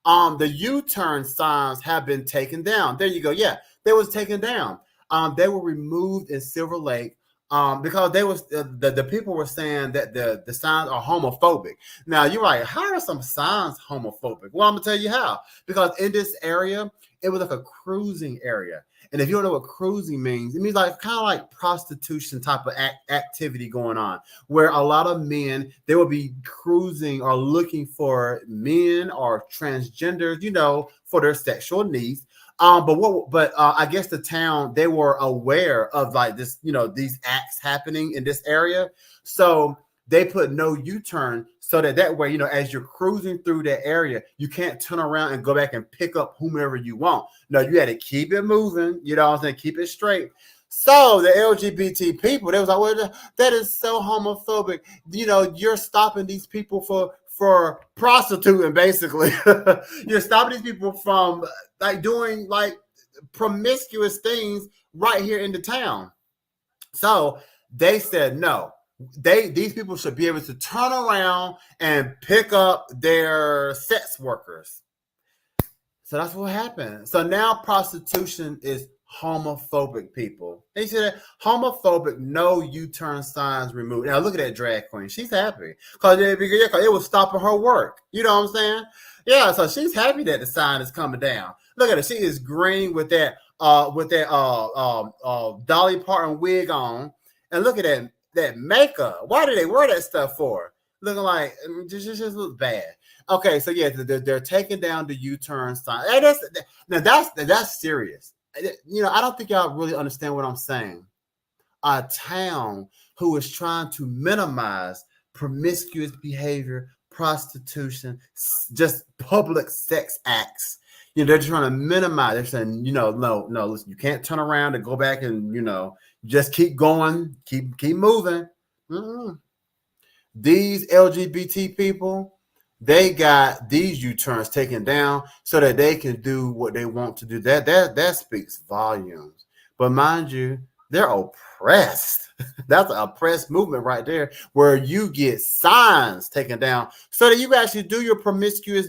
The U-turn signs have been taken down. There you go. Yeah, they was taken down. They were removed in Silver Lake because they was the people were saying that the signs are homophobic. Now you're like, how are some signs homophobic? Well, I'm gonna tell you how. Because in this area, it was like a cruising area. And if you don't know what cruising means, it means like kind of like prostitution type of activity going on, where a lot of men they will be cruising or looking for men or transgenders, for their sexual needs. But I guess the town they were aware of like this, these acts happening in this area, so they put no U-turn so that way, as you're cruising through that area, you can't turn around and go back and pick up whomever you want. No, you had to keep it moving. You know what I'm saying? Keep it straight. So the LGBT people, they was like, well, that is so homophobic. You're stopping these people for prostituting, basically. You're stopping these people from like doing like promiscuous things right here in the town. So they said no. These people should be able to turn around and pick up their sex workers. So that's what happened. So now prostitution is homophobic, people. They said homophobic, no U-turn signs removed. Now look at that drag queen. She's happy because it was stopping her work. You know what I'm saying? Yeah, so she's happy that the sign is coming down. Look at her. She is green with that Dolly Parton wig on. And look at that makeup. Why do they wear that stuff for? Looking like just looks bad. Okay, so yeah, they're taking down the U-turn sign. That's serious. I don't think y'all really understand what I'm saying. A town who is trying to minimize promiscuous behavior, prostitution, just public sex acts. They're trying to minimize. They're saying, no, listen, you can't turn around and go back and, just keep going, keep moving. Mm-hmm. These LGBT people, they got these U-turns taken down so that they can do what they want to do. That speaks volumes. But mind you, they're oppressed. That's an oppressed movement right there, where you get signs taken down so that you actually do your promiscuous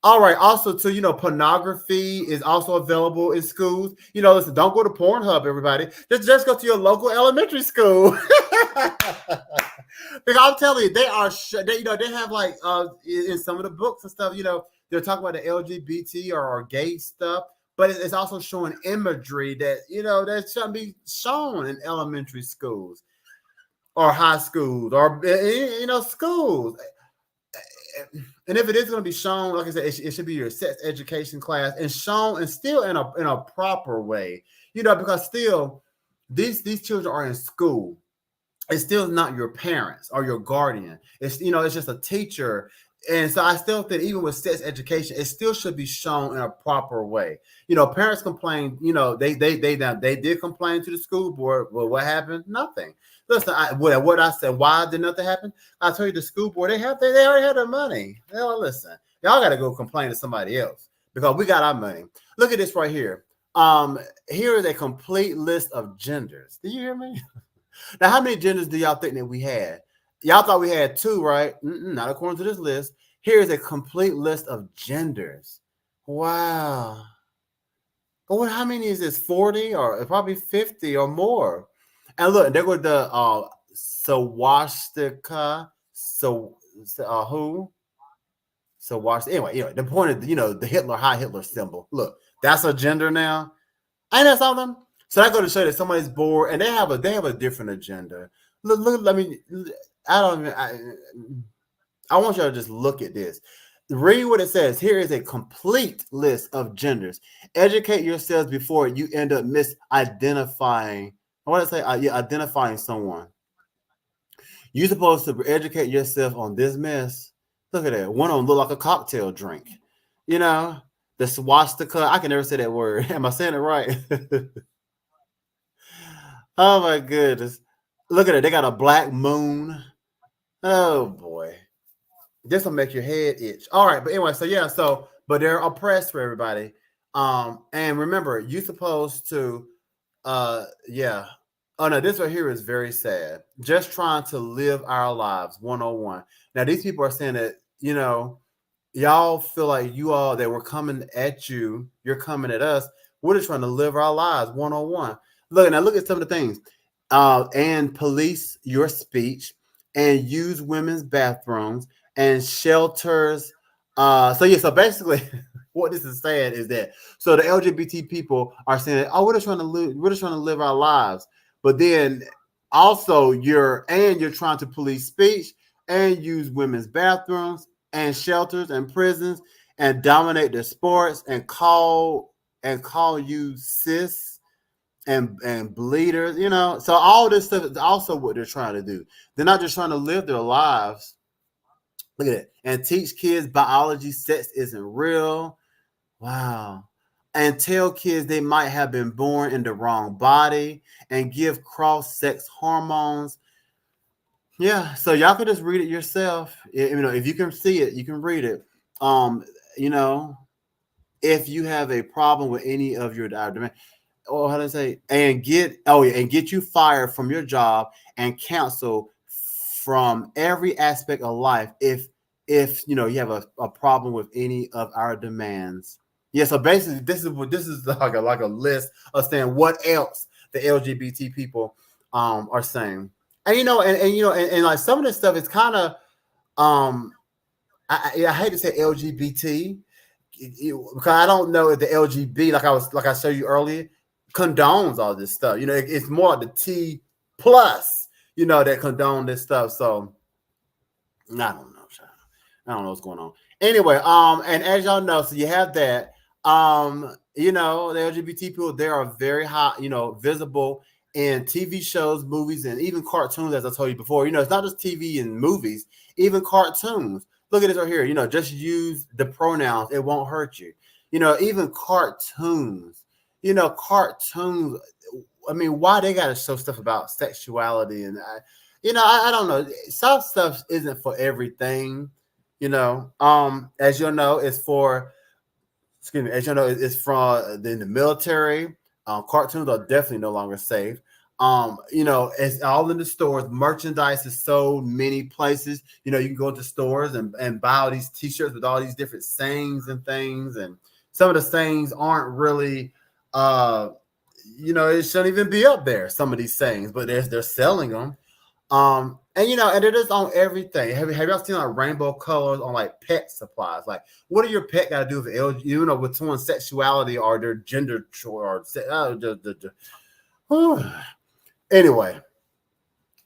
All right. Also, too, pornography is also available in schools. Listen, don't go to Pornhub, everybody. Just go to your local elementary school. Because I'm telling you, they are. They have like in some of the books and stuff. They're talking about the LGBT or gay stuff, but it's also showing imagery that that shouldn't be shown in elementary schools or high schools or schools. And if it is going to be shown, like I said, it should be your sex education class and shown and still in a proper way, because still these children are in school. It's still not your parents or your guardian. It's it's just a teacher. And so I still think even with sex education, it still should be shown in a proper way. Parents complain, they did complain to the school board. Well, what happened? Nothing. Listen, what I said, why did nothing happen? I told you the school board, they already had their money. Listen, y'all got to go complain to somebody else because we got our money. Look at this right here. Here is a complete list of genders. Do you hear me? Now, how many genders do y'all think that we had? Y'all thought we had 2, right? Not according to this list. Here is a complete list of genders. Wow. Well, how many is this? 40 or probably 50 or more? And look, there was the swastika. Who? Swastika. Anyway, the point of the Heil Hitler symbol. Look, that's a gender now. Ain't that something? So I go to show that somebody's bored and they have a different agenda. Look. I mean, I want y'all to just look at this. Read what it says. Here is a complete list of genders. Educate yourselves before you end up misidentifying. I want to say identifying someone. You're supposed to educate yourself on this mess. Look at that. One of them look like a cocktail drink. The swastika. I can never say that word. Am I saying it right? Oh my goodness. Look at it. They got a black moon. Oh boy. This will make your head itch. All right, but anyway, so yeah, so but they're oppressed for everybody. And remember, you're supposed to yeah. Oh no, this right here is very sad. Just trying to live our lives 101. Now these people are saying that, y'all feel like you all that we're coming at you, you're coming at us. We're just trying to live our lives 101. Look at some of the things. And police your speech and use women's bathrooms and shelters. So basically what this is saying is that so the LGBT people are saying, oh, we're just trying to live our lives. But then also you're trying to police speech and use women's bathrooms and shelters and prisons and dominate the sports and call you cis and bleeders, So all this stuff is also what they're trying to do. They're not just trying to live their lives. Look at it. And teach kids biology, sex isn't real. Wow. And tell kids they might have been born in the wrong body and give cross-sex hormones. Yeah, so y'all can just read it yourself. If you can see it, you can read it. You know, if you have a problem with any of your demand, or how to say, and get you fired from your job and cancel from every aspect of life if you have a problem with any of our demands. Yeah, so basically this is like a list of saying what else the LGBT people are saying. And and like some of this stuff is kind of I hate to say LGBT because I don't know if the LGB like I showed you earlier condones all this stuff. It's more the T plus that condone this stuff. So I don't know, child. I don't know what's going on. Anyway, and as y'all know, so you have that. The LGBT people, they are very high, visible in TV shows, movies, and even cartoons, as I told you before. It's not just TV and movies, even cartoons. Look at this right here. Just use the pronouns. It won't hurt you. Even cartoons. Cartoons. I mean, why they got to show stuff about sexuality and I don't know. Some stuff isn't for everything. As you'll know, it's for. Excuse me. As you know, it's from the military. Cartoons are definitely no longer safe. It's all in the stores. Merchandise is sold many places. You can go into stores and buy all these T-shirts with all these different sayings and things. And some of the sayings aren't really, it shouldn't even be up there. Some of these sayings, but they're selling them. And they're just on everything. Have y'all seen like rainbow colors on like pet supplies? Like, what do your pet got to do with LG, with someone's sexuality or their gender or anyway,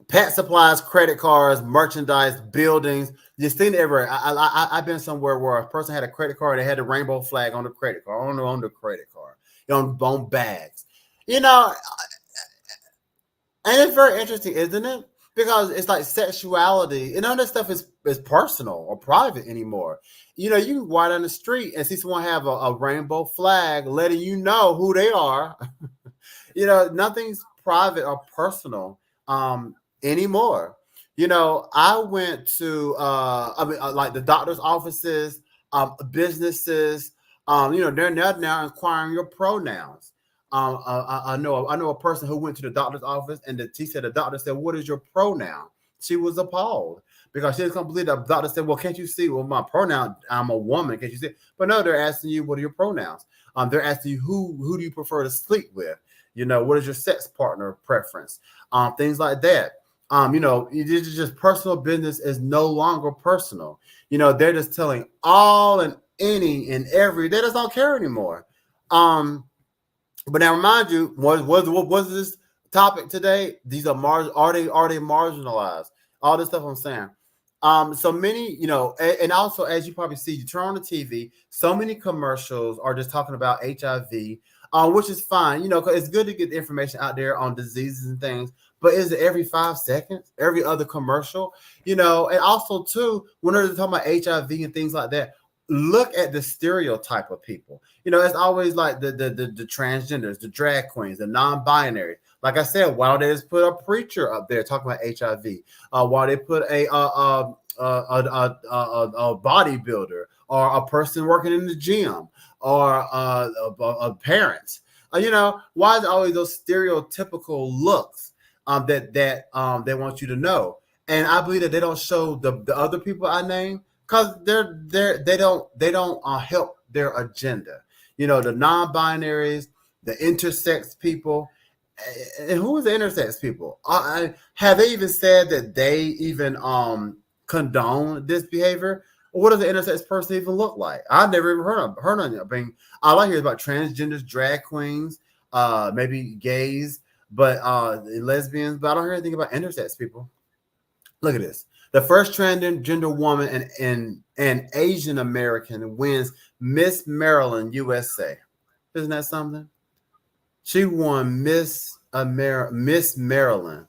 pet supplies, credit cards, merchandise, buildings. You've seen it everywhere. I've been somewhere where a person had a credit card. They had a rainbow flag on the credit card, on the credit card, on bags. And it's very interesting, isn't it? Because it's like sexuality, and none of that stuff is personal or private anymore. You can walk down the street and see someone have a rainbow flag letting you know who they are. Nothing's private or personal anymore. I went to like the doctor's offices, businesses. They're now inquiring your pronouns. I know a person who went to the doctor's office and the doctor said, "What is your pronoun?" She was appalled because she didn't believe the doctor said, "Well, can't you see? Well, my pronoun, I'm a woman. Can't you see?" But no, they're asking you, "What are your pronouns?" They're asking you, who do you prefer to sleep with? What is your sex partner preference? Things like that. It's just personal business is no longer personal. They're just telling all and any and every. They just don't care anymore. But now, remind you, what was this topic today? These are are they marginalized? All this stuff I'm saying. So many, and also as you probably see, you turn on the TV, so many commercials are just talking about HIV, which is fine, because it's good to get the information out there on diseases and things. But is it every 5 seconds, every other commercial? And also too, when they're talking about HIV and things like that. look at the stereotype of people. It's always like the transgenders, the drag queens, the non-binary. Like I said, why don't they just put a preacher up there talking about HIV? Why they put a bodybuilder or a person working in the gym or a parent? Why is it always those stereotypical looks that they want you to know? And I believe that they don't show the other people I name because they don't help their agenda. The non-binaries, the intersex people. And who is the intersex people? Have they even said that they even condone this behavior? Or what does the intersex person even look like? I've never even heard of it. I mean, all I hear is about transgenders, drag queens, maybe gays, but lesbians. But I don't hear anything about intersex people. Look at this. The first transgender woman and Asian American wins Miss Maryland, USA. Isn't that something? She won Miss Maryland.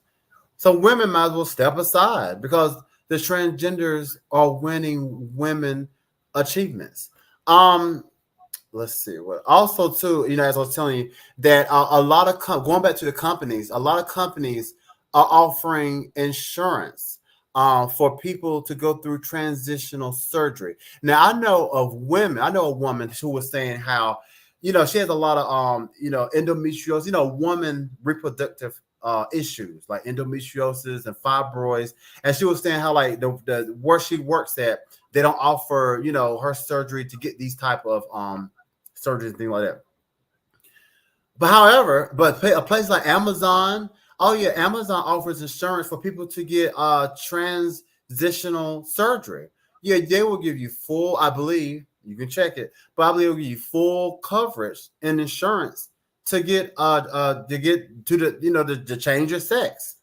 So women might as well step aside because the transgenders are winning women achievements. Let's see what. Also, too, as I was telling you, that a lot of going back to the companies, a lot of companies are offering insurance for people to go through transitional surgery. Now, I know of women. I know a woman who was saying how, she has a lot of, endometriosis, woman reproductive issues like endometriosis and fibroids. And she was saying how, like, the where she works at, they don't offer, her surgery to get these type of surgeries and things like that. But however, a place like Amazon, Amazon offers insurance for people to get transitional surgery. Yeah, they will give you full, I believe, you can check it, but I believe they'll give you full coverage and insurance to get to the change your sex.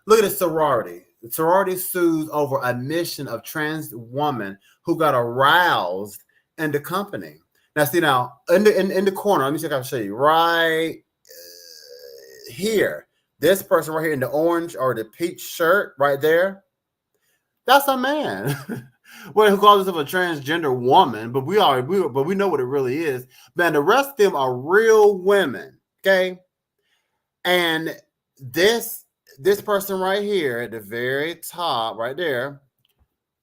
Look at the sorority. The sorority sues over admission of trans woman who got aroused in the company. Now, see, in the corner, let me see if I can show you right here. This person right here in the orange or the peach shirt right there, that's a man. Who calls himself a transgender woman, but we know what it really is. Man, the rest of them are real women, okay? And this person right here at the very top, right there,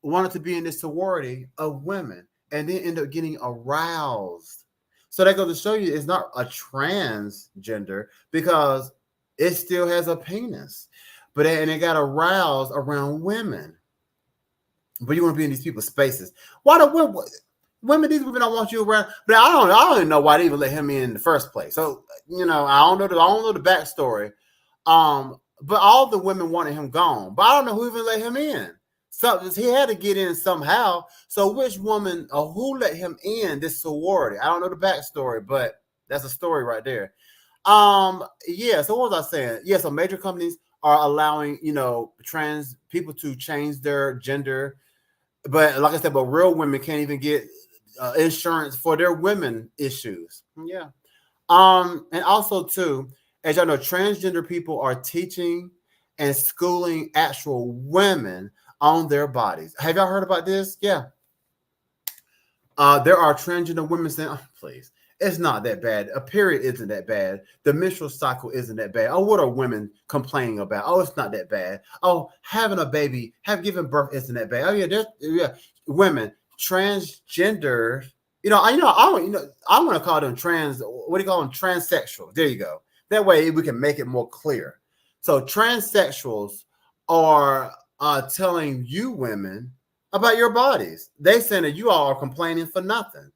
wanted to be in this sorority of women, and then end up getting aroused. So that goes to show you it's not a transgender because it still has a penis, but it got aroused around women. But you want to be in these people's spaces. Why do women? These women don't want you around. But I don't even know why they even let him in the first place. So I don't know the backstory. But all the women wanted him gone. But I don't know who even let him in. So he had to get in somehow. So which woman or who let him in this sorority? I don't know the backstory, but that's a story right there. Yeah. So what was I saying? Yeah. So major companies are allowing trans people to change their gender. But like I said, but real women can't even get insurance for their women issues. Yeah. And also too, as y'all know, transgender people are teaching and schooling actual women on their bodies. Have y'all heard about this? Yeah. There are transgender women saying, "Oh, please, it's not that bad. A period isn't that bad. The menstrual cycle isn't that bad. Oh, what are women complaining about? Oh, it's not that bad. Oh, having a baby, giving birth isn't that bad. Oh, yeah, women, transgender. I want to call them trans. What do you call them? Transsexual. There you go. That way we can make it more clear. So transsexuals are telling you women about your bodies. They saying that you all are complaining for nothing.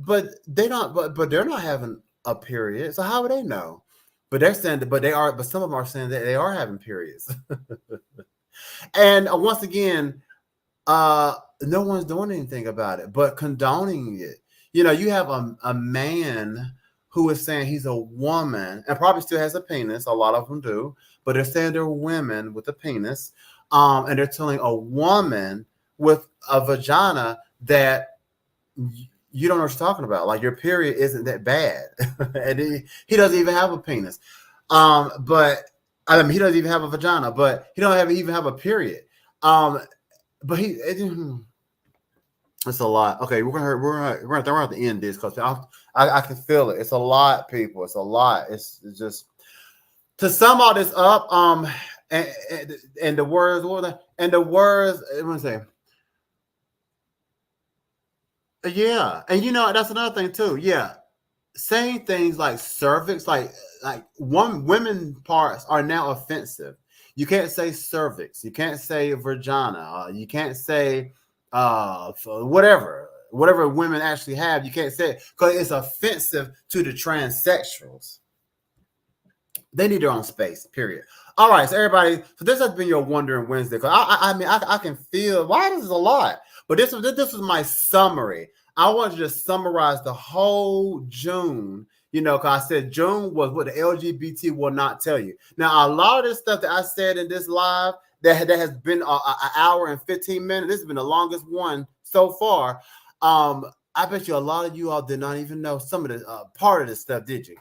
But they're not having a period. So how would they know? But they're saying that, but some of them are saying that they are having periods. And once again, no one's doing anything about it, but condoning it. You have a man who is saying he's a woman and probably still has a penis. A lot of them do, but they're saying they're women with a penis. And they're telling a woman with a vagina that you don't know what you're talking about. Like, your period isn't that bad. And he doesn't even have a penis. But I mean, he doesn't even have a vagina, but he don't even have a period. But It's a lot. Okay, we're gonna have to end this because I can feel it. It's a lot, people. It's a lot. It's just to sum all this up. And the words, what were they? And the words. I'm gonna say, yeah, and that's another thing too. Yeah, saying things like cervix, like one women parts are now offensive. You can't say cervix. You can't say vagina. You can't say whatever women actually have. You can't say it because it's offensive to the transsexuals. They need their own space. Period. All right, so everybody. So this has been your Wondering Wednesday. Because I mean, I can feel why this is a lot, but this was my summary. I wanted to just summarize the whole June. Because I said June was what the LGBT will not tell you. Now, a lot of this stuff that I said in this live that has been an hour and 15 minutes. This has been the longest one so far. I bet you a lot of you all did not even know some of the part of this stuff, did you?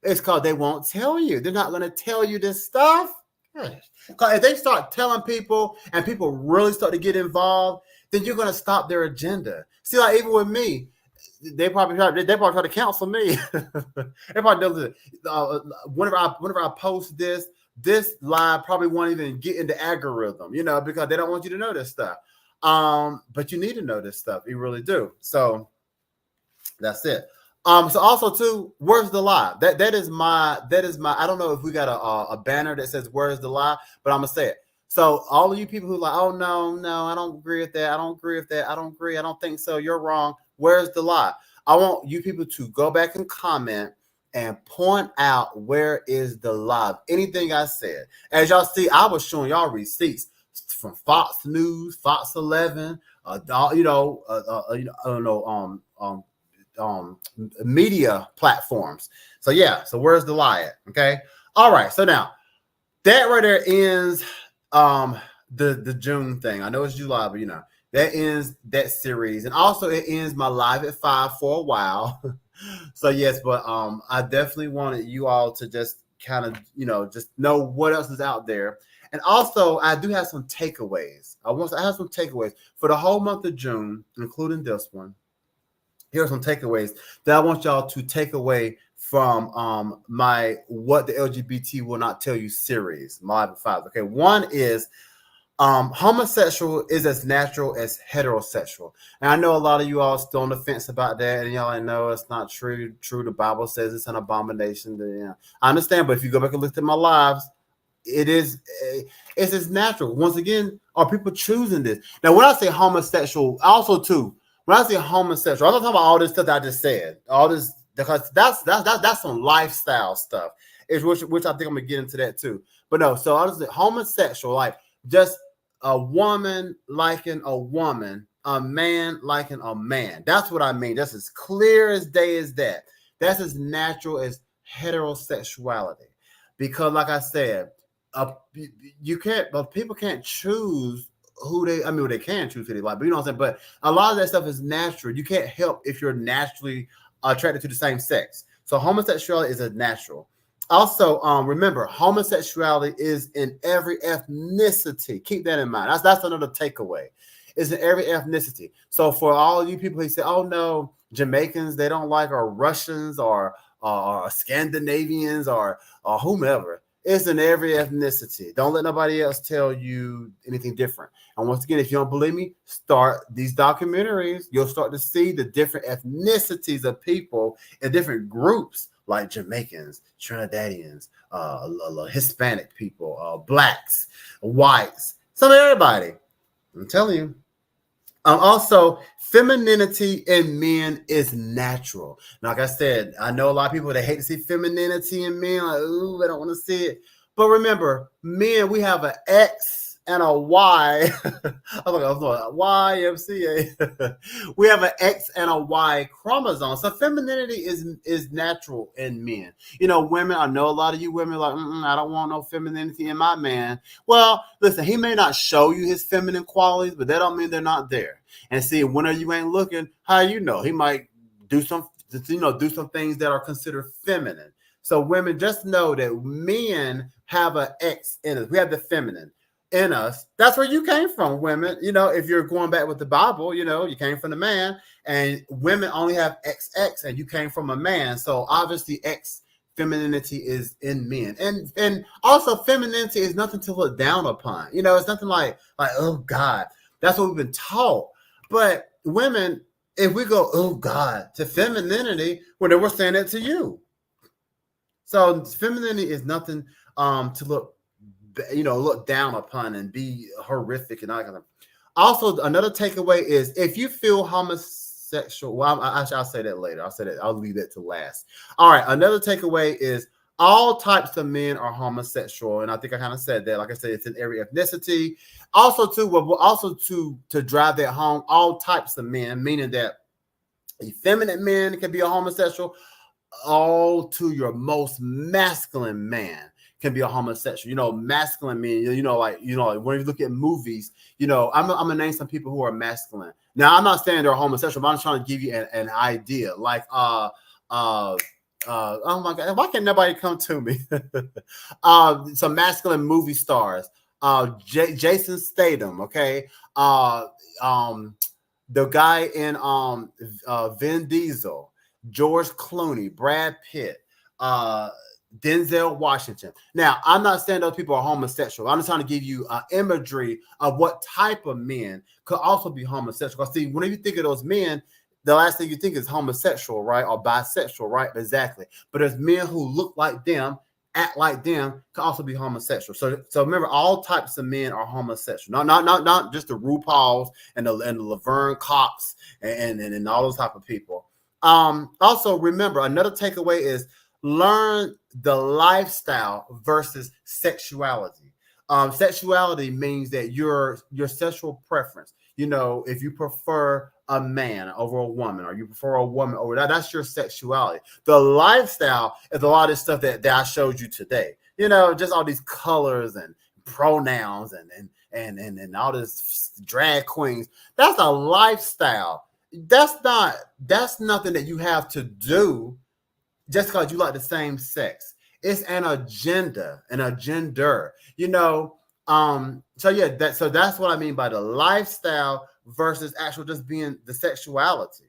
It's called they won't tell you. They're not going to tell you this stuff. Because if they start telling people and people really start to get involved, then you're going to stop their agenda. See, like even with me, they probably try to counsel me. They probably does it. Whenever I post this live probably won't even get into algorithm, because they don't want you to know this stuff. But you need to know this stuff. You really do. So that's it. So also too, where's the lie? That is my. I don't know if we got a banner that says "Where's the lie," but I'm gonna say it. So all of you people who are like, oh no, I don't agree with that. I don't agree with that. I don't agree. I don't think so. You're wrong. Where's the lie? I want you people to go back and comment and point out where is the lie of anything I said. As y'all see, I was showing y'all receipts from Fox News, Fox 11, I don't know, media platforms. So yeah, so where's the lie at? Okay. All right. So now that right there ends the June thing. I know it's July, but that ends that series. And also it ends my live at 5 for a while. So yes, but I definitely wanted you all to just kind of just know what else is out there. And also I do have some takeaways. I have some takeaways for the whole month of June, including this one. Here are some takeaways that I want y'all to take away from my What the LGBT Will Not Tell You series, my live at 5. Okay, one is homosexual is as natural as heterosexual. And I know a lot of you all still on the fence about that, and y'all know it's not true. The Bible says it's an abomination. I understand, but if you go back and look at my lives, it's as natural. Once again, are people choosing this? Now, when I say homosexual, also too, when I say homosexual, I'm not talking about all this stuff that I just said. All this, because that's some lifestyle stuff. Which I think I'm gonna get into that too. But no, so I was homosexual, like just a woman liking a woman, a man liking a man. That's what I mean. That's as clear as day as that. That's as natural as heterosexuality. Because, like I said, you can't. But people can't choose who they. I mean, they can choose who they like, but you know what I'm saying. But a lot of that stuff is natural. You can't help if you're naturally attracted to the same sex. So homosexuality is a natural. Also, remember, homosexuality is in every ethnicity. Keep that in mind. That's another takeaway. It's in every ethnicity. So for all you people who say, "Oh no, Jamaicans they don't like," or Russians, or Scandinavians, or whomever, it's in every ethnicity. Don't let nobody else tell you anything different. And once again, if you don't believe me, start these documentaries. You'll start to see the different ethnicities of people in different groups, like Jamaicans, Trinidadians, Hispanic people, blacks, whites, some of everybody. I'm telling you. Also, femininity in men is natural. Like I said, I know a lot of people that hate to see femininity in men. Like, ooh, I don't want to see it. But remember, men, we have an X and a Y. I was like, YMCA. We have an X and a Y chromosome. So femininity is natural in men. Women, I know a lot of you women are like, I don't want no femininity in my man. Well, listen, he may not show you his feminine qualities, but that don't mean they're not there. And see, whenever you ain't looking, how you know? He might do some things that are considered feminine. So women, just know that men have an X in us. We have the feminine. in us. That's where you came from, women. If you're going back with the Bible, you came from the man, and women only have XX, and you came from a man. So obviously, X femininity is in men, and also femininity is nothing to look down upon. It's nothing like oh God, that's what we've been taught. But women, if we go oh God to femininity, well, then we're saying that to you. So femininity is nothing to look down upon and be horrific and all that kind of. Also, another takeaway is if you feel homosexual, well, I'll say that later. I'll leave that to last. All right, another takeaway is all types of men are homosexual, and I think I kind of said that. Like I said, it's in every ethnicity. Also, to drive that home, all types of men, meaning that effeminate men can be a homosexual, all to your most masculine man can be a homosexual. Masculine men, like when you look at movies, I'm gonna name some people who are masculine. Now, I'm not saying they're homosexual, but I'm trying to give you an idea. Like oh my God, why can't nobody come to me? Some masculine movie stars. Jason Statham, okay. The guy in Vin Diesel, George Clooney, Brad Pitt, Denzel Washington. Now, I'm not saying those people are homosexual. I'm just trying to give you imagery of what type of men could also be homosexual. Because see, when you think of those men, the last thing you think is homosexual, right? Or bisexual, right? Exactly. But there's men who look like them, act like them, could also be homosexual. So remember, all types of men are homosexual. Not just the RuPauls and the Laverne Cox and all those type of people. Also, remember, another takeaway is learn the lifestyle versus sexuality. Sexuality means that your sexual preference. If you prefer a man over a woman, or you prefer a woman over that's your sexuality. The lifestyle is a lot of this stuff that I showed you today. Just all these colors and pronouns and all this drag queens. That's a lifestyle. That's nothing that you have to do just because you like the same sex. It's an agenda, So yeah, that's what I mean by the lifestyle versus actual just being the sexuality.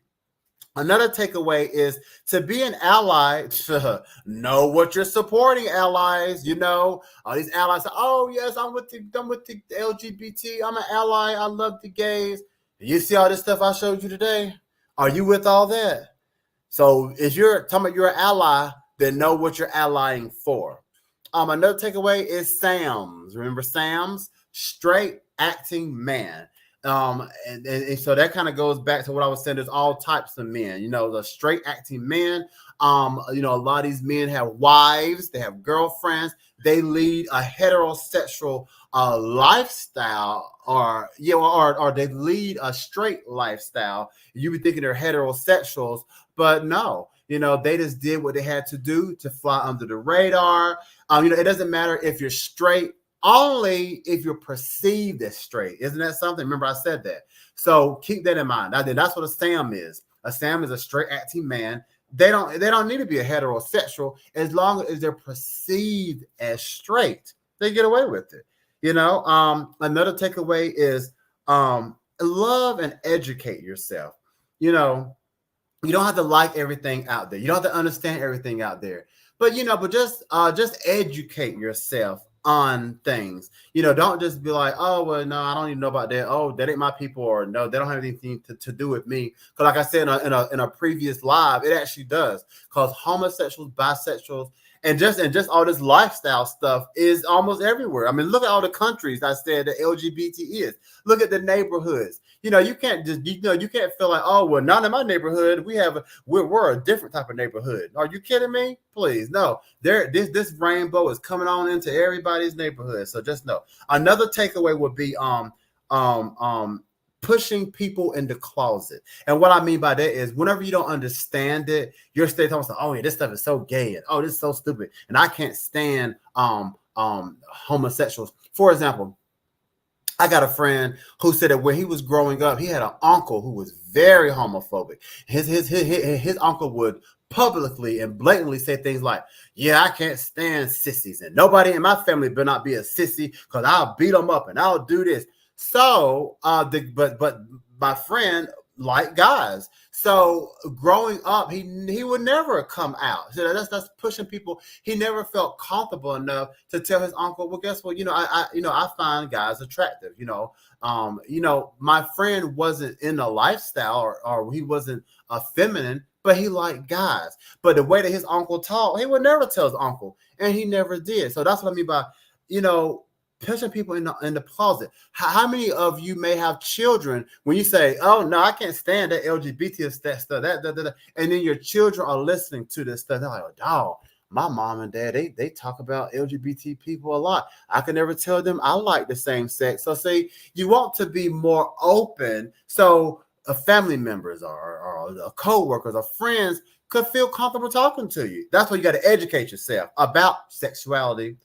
Another takeaway is to be an ally, to know what you're supporting, allies. All these allies say, oh yes, I'm with the LGBT, I'm an ally, I love the gays. You see all this stuff I showed you today? Are you with all that? So if you're talking about you're an ally, then know what you're allying for. Another takeaway is SAMs. Remember SAMs? Straight acting man. And so that kind of goes back to what I was saying. There's all types of men. The straight acting men. A lot of these men have wives, they have girlfriends, they lead a heterosexual lifestyle, or they lead a straight lifestyle. You be thinking they're heterosexuals, but no. They just did what they had to do to fly under the radar. It doesn't matter if you're straight, only if you're perceived as straight. Isn't that something? Remember, I said that. So keep that in mind. That's what a SAM is. A SAM is a straight acting man. They don't need to be a heterosexual as long as they're perceived as straight. They get away with it. Another takeaway is love and educate yourself. You don't have to like everything out there. You don't have to understand everything out there. But just educate yourself on things. Don't just be like, oh well, no, I don't even know about that. Oh, that ain't my people, or no, they don't have anything to do with me. Because like I said in a previous live, it actually does. Because homosexuals, bisexuals, and just all this lifestyle stuff is almost everywhere. I mean, look at all the countries I said that LGBT is. Look at the neighborhoods. You can't just you can't feel like, oh well, not in my neighborhood. We're a different type of neighborhood. Are you kidding me? Please, no. This rainbow is coming on into everybody's neighborhood. So just know. Another takeaway would be pushing people in the closet. And what I mean by that is whenever you don't understand it, you're still talking about, oh yeah, this stuff is so gay, and oh, this is so stupid, and I can't stand homosexuals. For example, I got a friend who said that when he was growing up, he had an uncle who was very homophobic. His uncle would publicly and blatantly say things like, yeah, I can't stand sissies, and nobody in my family better not be a sissy because I'll beat them up and I'll do this. So, but my friend liked guys. So growing up, he would never come out. So that's pushing people. He never felt comfortable enough to tell his uncle, well, guess what? I find guys attractive. My friend wasn't in a lifestyle or he wasn't feminine, but he liked guys. But the way that his uncle talked, he would never tell his uncle, and he never did. So that's what I mean by, pushing people in the closet. How many of you may have children when you say, "Oh no, I can't stand that LGBT stuff," and then your children are listening to this stuff. They're like, "Oh, dog, my mom and dad they talk about LGBT people a lot. I can never tell them I like the same sex." So, see, you want to be more open, so family members or co-workers or friends could feel comfortable talking to you. That's why you got to educate yourself about sexuality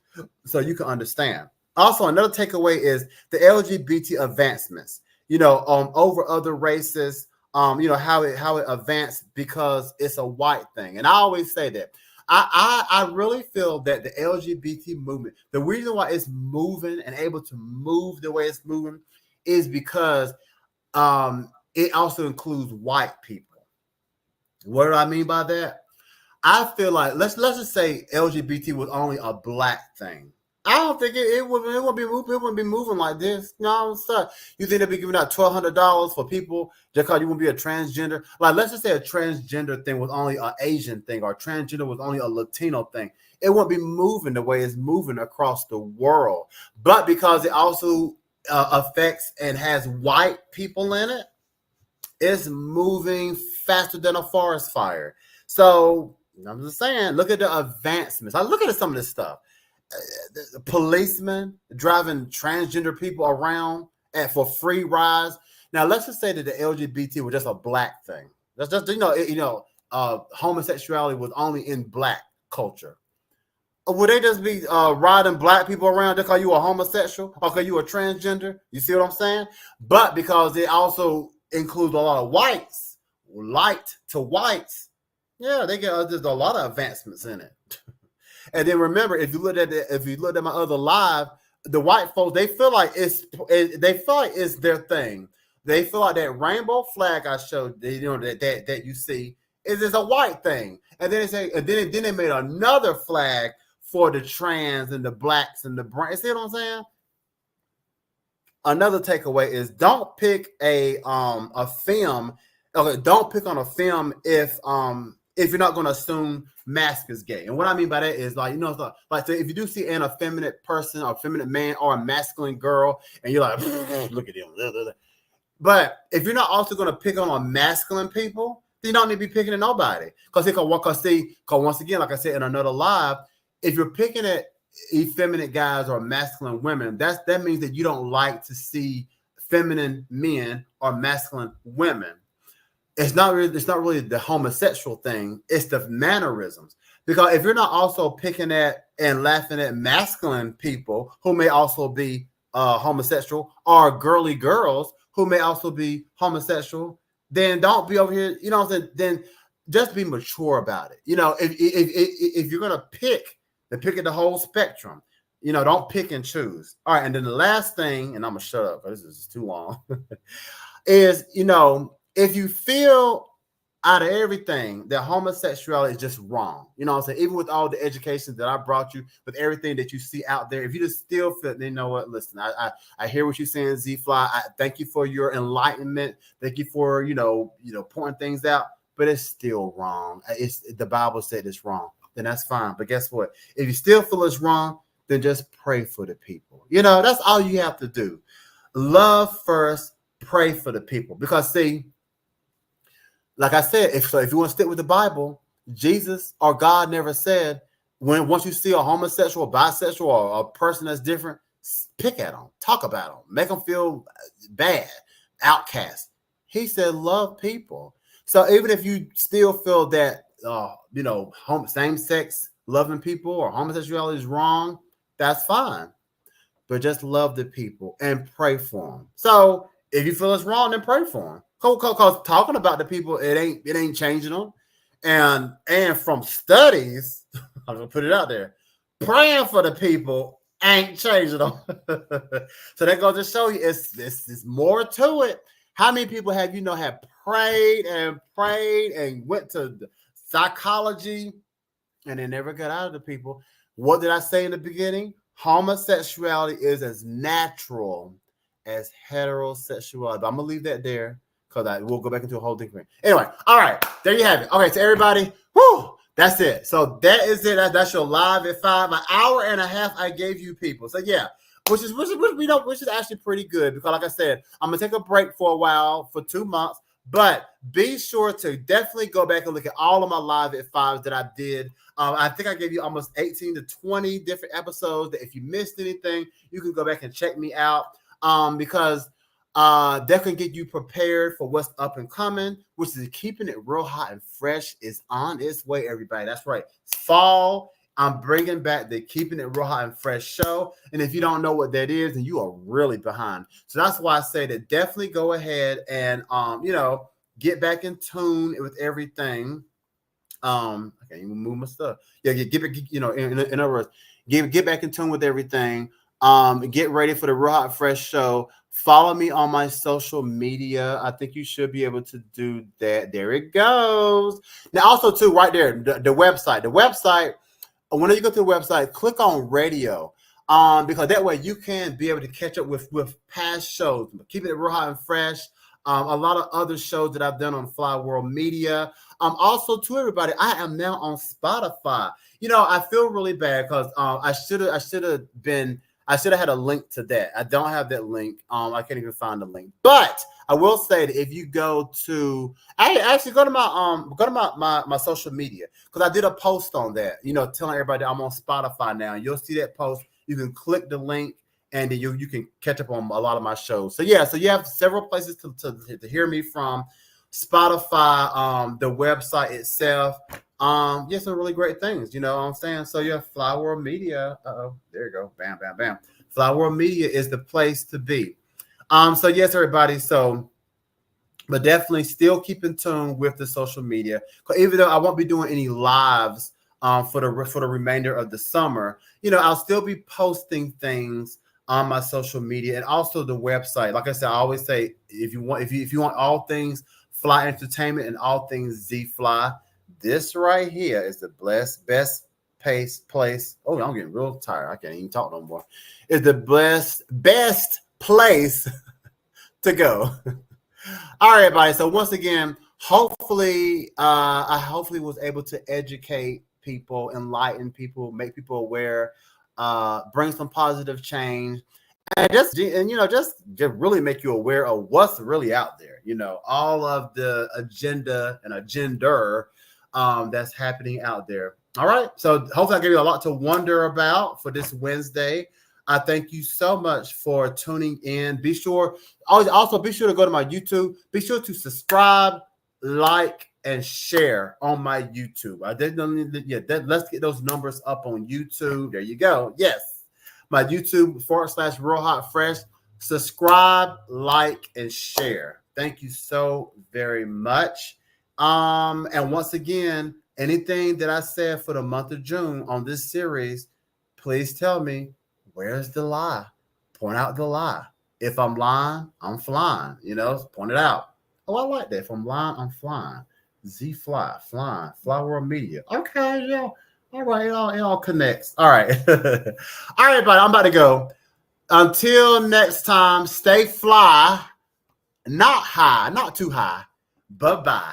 so you can understand. Also, another takeaway is the LGBT advancements, over other races, how it advanced because it's a white thing. And I always say that. I really feel that the LGBT movement, the reason why it's moving and able to move the way it's moving is because it also includes white people. What do I mean by that? I feel like let's just say LGBT was only a black thing. I don't think it wouldn't be moving like this. No, sir. You think they'd be giving out $1,200 for people just because you wouldn't be a transgender? Like, let's just say a transgender thing was only an Asian thing, or transgender was only a Latino thing. It wouldn't be moving the way it's moving across the world. But because it also affects and has white people in it, it's moving faster than a forest fire. So I'm just saying, look at the advancements. I look at some of this stuff. Policemen driving transgender people around for free rides. Now, let's just say that the LGBT was just a black thing. That's just homosexuality was only in black culture. Would they just be riding black people around just because you are homosexual or because you are transgender? You see what I'm saying? But because it also includes a lot of whites, light to whites, yeah, they get there's a lot of advancements in it. And then remember, if you look at my other live, the white folks, they feel like it's their thing. They feel like that rainbow flag I showed, that you see is a white thing. And then then they made another flag for the trans and the blacks and the brown. See what I'm saying? Another takeaway is don't pick a film. Okay, don't pick on a film if you're not going to assume mask is gay. And what I mean by that is like, so if you do see an effeminate person or effeminate man or a masculine girl and you're like, look at him. But if you're not also going to pick on masculine people, then you don't need to be picking at nobody. Because once again, like I said in another live, if you're picking at effeminate guys or masculine women, that means that you don't like to see feminine men or masculine women. It's not really the homosexual thing. It's the mannerisms. Because if you're not also picking at and laughing at masculine people who may also be homosexual, or girly girls who may also be homosexual, then don't be over here. You know what I'm saying? Then just be mature about it. If you're gonna pick at the whole spectrum, don't pick and choose. All right, and then the last thing, and I'm gonna shut up because this is too long, is if you feel out of everything that homosexuality is just wrong, what I'm saying, even with all the education that I brought you, with everything that you see out there, if you just still feel, then you know what, listen, I hear what you're saying, Z-Fly. I thank you for your enlightenment. Thank you for, pointing things out, but it's still wrong. The Bible said it's wrong. Then that's fine. But guess what? If you still feel it's wrong, then just pray for the people. That's all you have to do. Love first, pray for the people. Because see, like I said, if you want to stick with the Bible, Jesus or God never said once you see a homosexual, bisexual, or a person that's different, pick at them, talk about them, make them feel bad, outcast. He said, love people. So even if you still feel that, same sex loving people or homosexuality is wrong, that's fine. But just love the people and pray for them. So if you feel it's wrong, then pray for them. Because talking about the people, it ain't changing them. And from studies, I'm gonna put it out there, praying for the people ain't changing them. So that goes to show you it's more to it. How many people have have prayed and went to psychology and they never got out of the people? What did I say in the beginning? Homosexuality is as natural as heterosexuality. But I'm gonna leave that there because I will go back into a whole thing. Anyway, all right, there you have it. Okay, so everybody, whoo, that's it. So that is it. That's your live at 5, an hour and a half I gave you people. So yeah, which is actually pretty good because, like I said, I'm gonna take a break for a while for 2 months. But be sure to definitely go back and look at all of my live at 5s that I did. I think I gave you almost 18 to 20 different episodes. That if you missed anything, you can go back and check me out because that can get you prepared for what's up and coming, which is keeping it real hot and fresh is on its way, everybody. That's right. It's fall. I'm bringing back the Keeping It Real Hot and Fresh show. And if you don't know what that is, then you are really behind. So that's why I say that definitely go ahead and, get back in tune with everything. I can't even move my stuff. Yeah, get back, in other words, get back in tune with everything. Get ready for the Real Hot Fresh show. Follow me on my social media. I think you should be able to do that. There it goes. Now, also, too, right there, the website. The website, whenever you go to the website, click on radio. Because that way you can be able to catch up with past shows. Keeping it real hot and fresh. A lot of other shows that I've done on Fly World Media. Also, to everybody, I am now on Spotify. I feel really bad because I should have had a link to that. I don't have that link. I can't even find the link. But I will say that if you go to my social media, because I did a post on that, telling everybody I'm on Spotify now. You'll see that post. You can click the link and then you can catch up on a lot of my shows. So yeah, so you have several places to hear me from. Spotify, the website itself. Some really great things, you know what I'm saying? So yeah, Fly World Media. There you go. Bam, bam, bam. Fly World Media is the place to be. So yes, everybody. So, but definitely still keep in tune with the social media. Even though I won't be doing any lives for the remainder of the summer, I'll still be posting things on my social media and also the website. Like I said, I always say, if you want all things Fly Entertainment and all things Z Fly, this right here is the best place. Oh, I'm getting real tired. I can't even talk no more. Is the best place to go. All right, everybody. So once again, hopefully, I hopefully was able to educate people, enlighten people, make people aware, bring some positive change, and just really make you aware of what's really out there. All of the agenda that's happening out there. All right. So hopefully I gave you a lot to wonder about for this Wednesday. I thank you so much for tuning in. Be sure to go to my YouTube. Be sure to subscribe, like, and share on my YouTube. Let's get those numbers up on YouTube. There you go. Yes. My YouTube / Real Hot Fresh. Subscribe, like, and share. Thank you so very much. And once again, anything that I said for the month of June on this series, please tell me, where's the lie? Point out the lie. If I'm lying, I'm flying. Point it out. Oh, I like that. If I'm lying, I'm flying. Z Fly, flying, Fly World Media. Okay, yeah. All right, it all connects. All right. All right, everybody, I'm about to go. Until next time, stay fly, not high, not too high. Bye-bye.